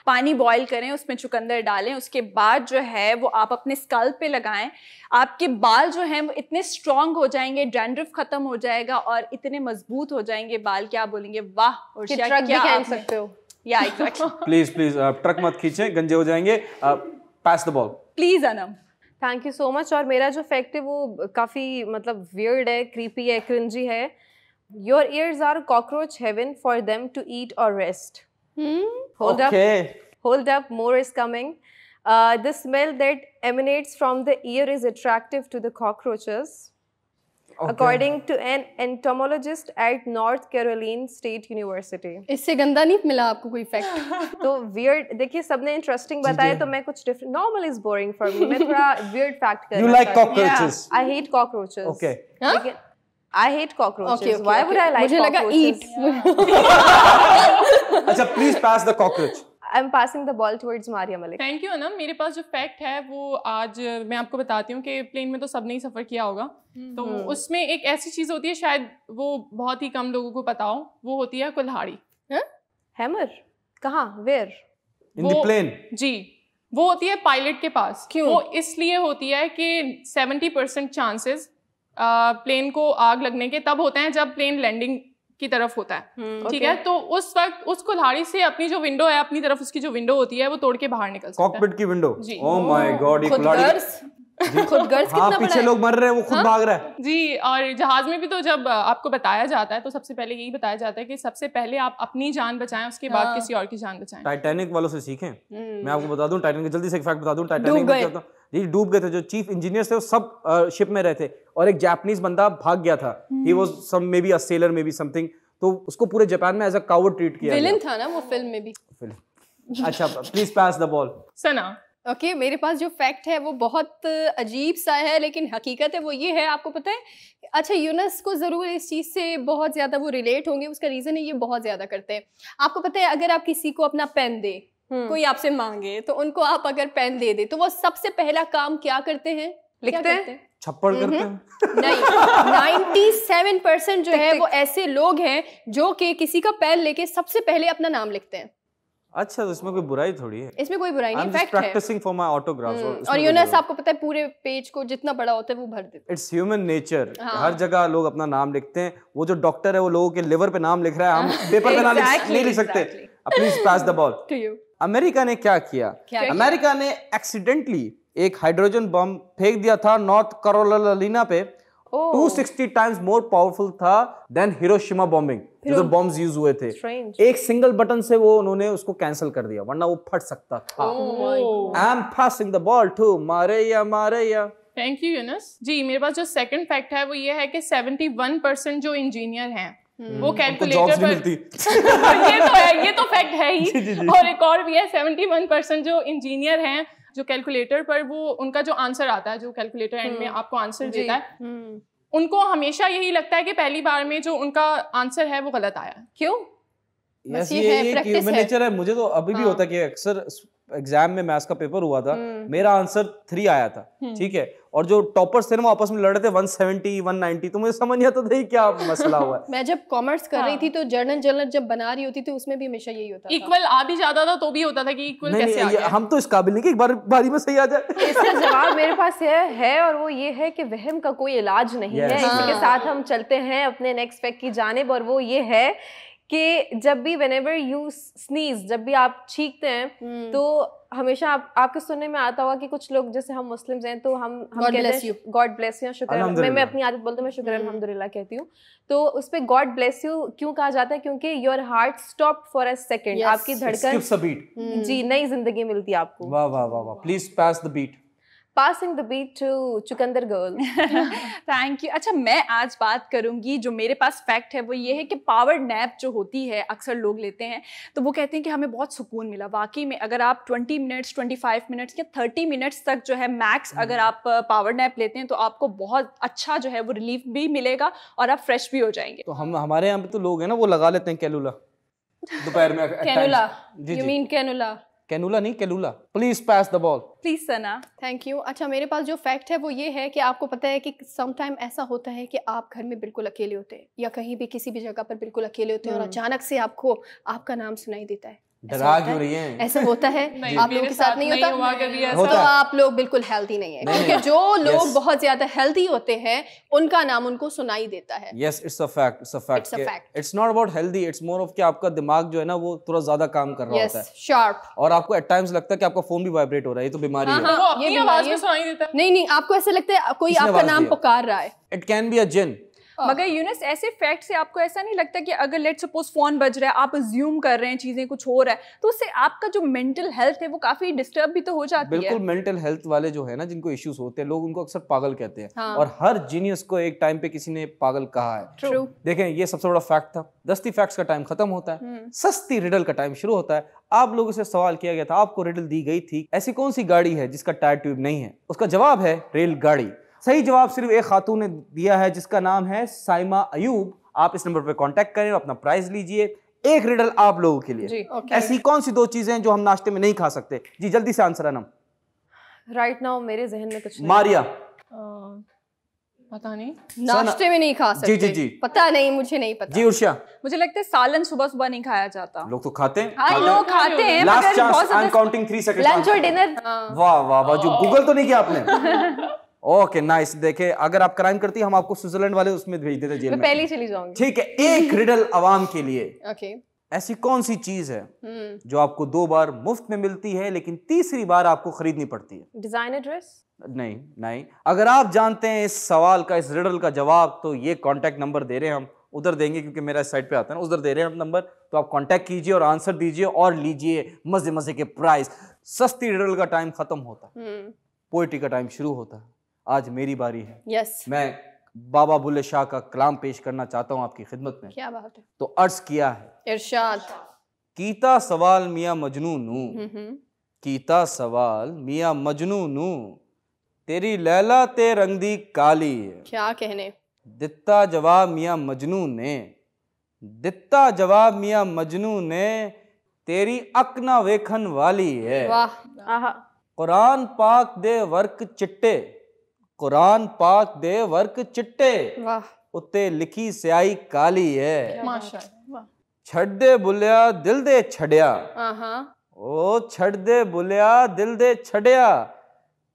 पानी बॉईल करें, उसमें चुकंदर डालें, उसके बाद जो है वो आप अपने स्कल्प पे लगाएं। आपके बाल जो हैं वो इतने स्ट्रॉन्ग हो जाएंगे, डैंड्रफ खत्म हो जाएगा और इतने मजबूत हो जाएंगे बाल, क्या बोलेंगे, वाह उर्शिया, क्या कह सकते हो। या एग्जैक्टली। प्लीज ट्रक मत खींचें, गंजे हो जाएंगे। Pass the ball please Anam. Thank you so much. और मेरा जो फैक्ट है वो काफ़ी मतलब वियर्ड है, क्रीपी है, क्रिंजी है। Your ears are cockroach heaven for them to eat और rest. Hold up, more is coming. The smell that emanates from the ear is attractive to the cockroaches. According to an entomologist at North Carolina State University. इससे गंदा नहीं मिला आपको कोई fact? तो weird, देखिए सबने इंटरेस्टिंग बताया तो मैं कुछ different, normal is boring for me, मैं थोड़ा weird फैक्ट कर रहा हूं। You like cockroaches? I hate cockroaches. Okay. लेकिन I hate cockroaches. Okay, Why would I like मुझे लगा cockroaches? अच्छा, please pass the cockroach. I'm passing the ball towards Maria Malik. Thank you Anam. मेरे पास जो फैक्ट है वो आज मैं आपको बताती हूँ कि प्लेन में तो सबने ही सफ़र किया होगा, तो उसमें एक ऐसी चीज़ होती है शायद वो बहुत ही कम लोगों को पता हो, वो होती है कुल्हाड़ी। Hammer? कहाँ? Where? In the plane? जी, वो होती है पायलट के पास। क्यों? वो इसलिए होती है कि 70% चांसेस प्लेन को आग लगने के तब होते हैं जब प्लेन लैंडिंग की तरफ होता है, ठीक है? तो उस वक्त उस कुल्हाड़ी से अपनी जो विंडो है, अपनी तरफ उसकी जो विंडो होती है वो तोड़ के बाहर निकल सकता है। कॉकपिट की विंडो? जी। ओह माय गॉड, ये कुल्हाड़ी खुद गर्ल्स हाँ, पीछे लोग मर रहे हैं, वो खुद भाग रहा है। जी, और जहाज में भी तो जब आपको बताया जाता है तो सबसे पहले यही बताया जाता है कि सबसे पहले आप अपनी जान बचाएं, उसके बाद किसी और की जान बचाएं। टाइटैनिक वालों से सीखें। मैं आपको बता दूं, टाइटैनिक जल्दी से एक फैक्ट बता दूं, टाइटैनिक में क्या होता है? जी, डूब गए थे। जो चीफ इंजीनियर्स थे वो सब शिप में रहे थे और एक जापानीज बंदा भाग गया था। He was some maybe a seller, maybe something, तो उसको पूरे जापान में एज अ कावर्ड ट्रीट किया गया। विलन था ना वो फिल्म में भी। अच्छा, please pass the ball. Sana. Okay, मेरे पास जो फैक्ट है वो बहुत अजीब सा है लेकिन हकीकत है वो ये है, आपको पता है? अच्छा, यूनस को ज़रूर इस चीज़ से बहुत ज़्यादा वो रिलेट होंगे, उसका रीज़न है ये बहुत ज़्यादा करते हैं। आपको पता है अगर आप किसी को अपना पेन दे, कोई आपसे मांगे तो उनको आप अगर पेन दे दे तो वो सबसे पहला काम क्या करते हैं? लिखते हैं? छप्पड़ करते हैं? नहीं, 97% जो है वो ऐसे लोग हैं जो कि किसी का पेन लेके सबसे पहले अपना नाम लिखते हैं। अच्छा, तो इसमें कोई बुराई थोड़ी है। इसमें कोई बुराई नहीं, फैक्ट है। Practising for my autographs. और यूनस आपको पता है पूरे पेज को जितना बड़ा होता है वो भर देते। It's human nature. हर जगह लोग अपना नाम लिखते हैं। वो जो डॉक्टर है वो लोगों के लिवर पे नाम लिख रहा है, हम पेपर पे नाम नहीं लिख सकते। Please pass the ball to you. America ने क्या किया? अमेरिका ने एक्सीडेंटली एक हाइड्रोजन बम फेंक दिया था नॉर्थ कैरोलिना पे। 260 टाइम्स मोर पावरफुल था देन हिरोशिमा बॉम्बिंग, जो बॉम्ब्स यूज हुए थे। एक सिंगल बटन से वो उन्होंने उसको कैंसिल कर दिया, वरना वो फट सकता था। I am passing the ball to Maria. Thank you Younus. जी, मेरे पास जो सेकंड फैक्ट है वो ये है कि 71% जो इंजीनियर हैं वो कैलकुलेटर पर ये तो फैक्ट है ही। और एक और भी है, 71% जो इंजीनियर हैं जो कैलकुलेटर पर वो उनका जो आंसर आता है, जो कैलकुलेटर एंड में आपको आंसर देता है, उनको हमेशा यही लगता है कि पहली बार में जो उनका आंसर है वो गलत आया। क्यों? बस ये ह्यूमन नेचर है। मुझे तो अभी भी होता है कि अक्सर एग्जाम में मैथ्स का पेपर हुआ था, मेरा आंसर 3 आया था, ठीक है, और जो टॉपर्स थे ना वो आपस में लड़ रहे थे 170 190, तो मुझे समझ नहीं आता था क्या मसला हुआ है। मैं जब कॉमर्स कर रही थी तो जर्नल जब बना रही होती थी उसमें भी हमेशा यही होता था। इक्वल आ भी जाता था तो भी होता था कि इक्वल कैसे आ गया। हम तो इस काबिल नहीं कि एक बारी में सही आ जाए। इसका जवाब मेरे पास है और वो ये है कि वहम का कोई इलाज नहीं है। इसी के साथ हम चलते हैं अपने नेक्स्ट फैक्ट की जानिब, और वो ये है कि जब भी whenever you sneeze, जब भी आप छींकते हैं तो हमेशा आपके सुनने में आता होगा कि कुछ लोग, जैसे हम मुस्लिम्स हैं तो हम कहते हैं गॉड ब्लेस यू, शुक्र। मैं अपनी आदत बोलते हैं, मैं शुक्र अल्हम्दुलिल्लाह कहती हूँ। तो उस पे गॉड ब्लेस यू क्यों कहा जाता है? क्योंकि your heart stop for a second, आपकी धड़कन जी नई जिंदगी मिलती है आपको। वाह वाह वाह वाह। Please pass the beat. Passing the beat to चुकंदर गर्ल। Thank you. अच्छा, मैं आज बात करूंगी, जो मेरे पास फैक्ट है वो ये है कि पावर नैप जो होती है अक्सर लोग लेते हैं तो वो कहते हैं कि हमें बहुत सुकून मिला। वाकई में अगर आप 20 मिनट्स 25 मिनट्स या 30 मिनट्स तक जो है मैक्स अगर आप पावर नैप लेते हैं तो आपको बहुत अच्छा जो है वो रिलीफ भी मिलेगा और आप फ्रेश भी हो जाएंगे। तो हमारे यहाँ पे तो लोग हैं ना वो लगा लेते हैं कैलुला दोपहर में। Cannula? You mean cannula? Cannula नहीं, कैलुला। Please pass the ball. Please Sana. Thank you. अच्छा, मेरे पास जो फैक्ट है वो ये है कि आपको पता है कि सम टाइम ऐसा होता है कि आप घर में बिल्कुल अकेले होते हैं या कहीं भी किसी भी जगह पर बिल्कुल अकेले होते हैं और अचानक से आपको आपका नाम सुनाई देता है। डरा क्यों रही हैं? ऐसा होता है, नहीं, आप लोगों के साथ नहीं होता? हुआ कभी ऐसा। तो आप लोग बिल्कुल हेल्दी नहीं है, क्योंकि जो लोग बहुत ज्यादा हेल्दी होते हैं उनका नाम उनको सुनाई देता है। Yes, it's a fact. It's a fact. It's a fact. It's not about healthy. It's more of कि आपका दिमाग जो है ना वो थोड़ा ज्यादा काम कर रहा होता है शार्प, और आपको at times लगता है कि आपका फोन भी वाइब्रेट हो रहा है, ये तो बीमारी है। वो अपनी आवाज में सुनाई देता है। नहीं, आपको ऐसा लगता है कोई किसने आपका आवाज नाम दिया? पुकार रहा है। It can be a jinn. मगर यूनिस ऐसे फैक्ट से आपको ऐसा नहीं लगता कि अगर लेट सपोज फोन बज रहा है, आप अज्यूम कर रहे हैं चीजें कुछ हो रहा है, तो उससे आपका जो मेंटल हेल्थ है वो काफी डिस्टर्ब भी तो हो जाती है। बिल्कुल, मेंटल हेल्थ वाले जो है ना, जिनको इश्यूज होते हैं, लोग उनको अक्सर पागल कहते हैं। हाँ। और हर जीनियस को एक टाइम पे किसी ने पागल कहा है। ट्रू। देखें, ये सबसे बड़ा फैक्ट था। दस्ती फैक्ट्स का टाइम खत्म होता है, सस्ती रिडल का टाइम शुरू होता है। आप लोगों से सवाल किया गया था, आपको रिडल दी गई थी, ऐसी कौन सी गाड़ी है जिसका टायर ट्यूब नहीं है? उसका जवाब है रेलगाड़ी। सही जवाब सिर्फ एक खातून ने दिया है जिसका नाम है साइमा अयूब। आप इस नंबर पे कांटेक्ट करें और अपना प्राइज लीजिए। एक रिडल आप लोगों के लिए। जी, okay. ऐसी कौन सी दो चीजें हैं जो हम नाश्ते में नहीं खा सकते? जी जल्दी से आंसर आना। राइट नाउ मेरे जहन में कुछ नहीं। मारिया, पता नहीं। नाश्ते में नहीं खा सकते? जी। पता नहीं, मुझे नहीं पता। जी उर्षा। मुझे लगता है सालन सुबह सुबह नहीं खाया जाता। लोग तो खाते हैं। हाँ, लोग खाते हैं, लास्ट मगर चांस, बहुत आई एम ज्यादा काउंटिंग 3 सेकंड्स। लंच और डिनर। वाह वाह वाह, जो गूगल तो नहीं किया आपने। Okay nice. देखे, अगर आप क्राइम करती हम आपको स्विट्जरलैंड वाले उसमें भेज देते जेल मैं में। पहले ही चली जाऊंगी। ठीक है, एक रिडल आवाम के लिए। ओके। ऐसी कौन सी चीज है जो आपको 2 बार मुफ्त में मिलती है लेकिन तीसरी बार आपको खरीदनी पड़ती है? Designer dress. नहीं। अगर आप जानते हैं इस सवाल का, इस रिडल का जवाब, तो ये कांटेक्ट नंबर दे रहे हैं हम, उधर देंगे क्योंकि मेरा इस साइड पे आता है ना, उधर दे रहे हैं हम नंबर, तो आप कांटेक्ट कीजिए और आंसर दीजिए और लीजिए मजे मजे के प्राइस। सस्ती रिडल का टाइम खत्म होता है, पोएट्री का टाइम शुरू होता है। आज मेरी बारी है। यस। मैं बाबा बुल्ले शाह का कलाम पेश करना चाहता हूं आपकी खिदमत में। क्या बात है। तो अर्ज किया है, इरशाद। कीता सवाल मियां मजनू नू, कीता सवाल मियां मजनू नू, तेरी लैला ते रंग दी काली है। क्या कहने। दित्ता जवाब मियां मजनू ने, दित्ता जवाब मियां मजनू ने, तेरी अक ना वेखन वाली है। वाह। आहा। कुरान पाक दे वर्क चिट्टे, कुरान पाक दे वर्क चिट्टे, वाह। उत्ते लिखी स्याही काली है। माशाअल्लाह। छड़ दे बुलिया दिल दे छड़िया, ओ छड़ दे बुलिया दिल दे छड़िया,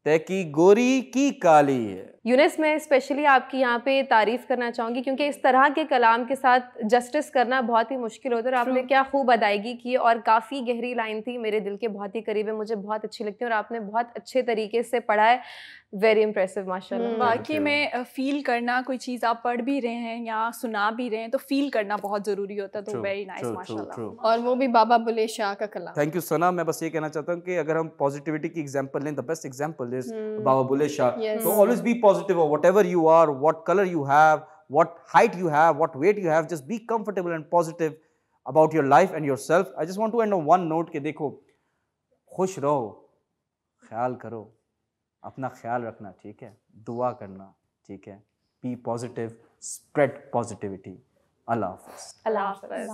ते की गोरी की काली है। यूनिस, मैं स्पेशली आपकी यहाँ पे तारीफ करना चाहूँगी क्योंकि इस तरह के कलाम के साथ जस्टिस करना बहुत ही मुश्किल होता है और आपने क्या खूब अदायगी की और काफ़ी गहरी लाइन थी, मेरे दिल के बहुत ही करीब है, मुझे बहुत अच्छी लगती है और आपने बहुत अच्छे तरीके से पढ़ा है। वेरी इंप्रेसिव माशाल्लाह। वाकई में फील करना, कोई चीज़ आप पढ़ भी रहे हैं या सुना भी रहे हैं तो फील करना बहुत ज़रूरी होता है। तो वेरी नाइस माशाल्लाह। और वो भी बाबा बुल्ले शाह का कलाम। थैंक यू सना। मैं बस ये कहना चाहता हूँ कि अगर हम पॉजिटिविटी की एग्जांपल लें, द बेस्ट एग्जांपल इज बाबा बुल्ले शाह। तो always be positive, whatever you are, what color you have, what height you have, what weight you have, just be comfortable and positive about your life and yourself. I just want to end on one note कि देखो, खुश रहो, ख्याल करो, अपना ख्याल रखना, ठीक है, दुआ करना, ठीक है, be positive, spread positivity. अल्लाह हाफ़िज़। अल्लाह हाफ़िज़।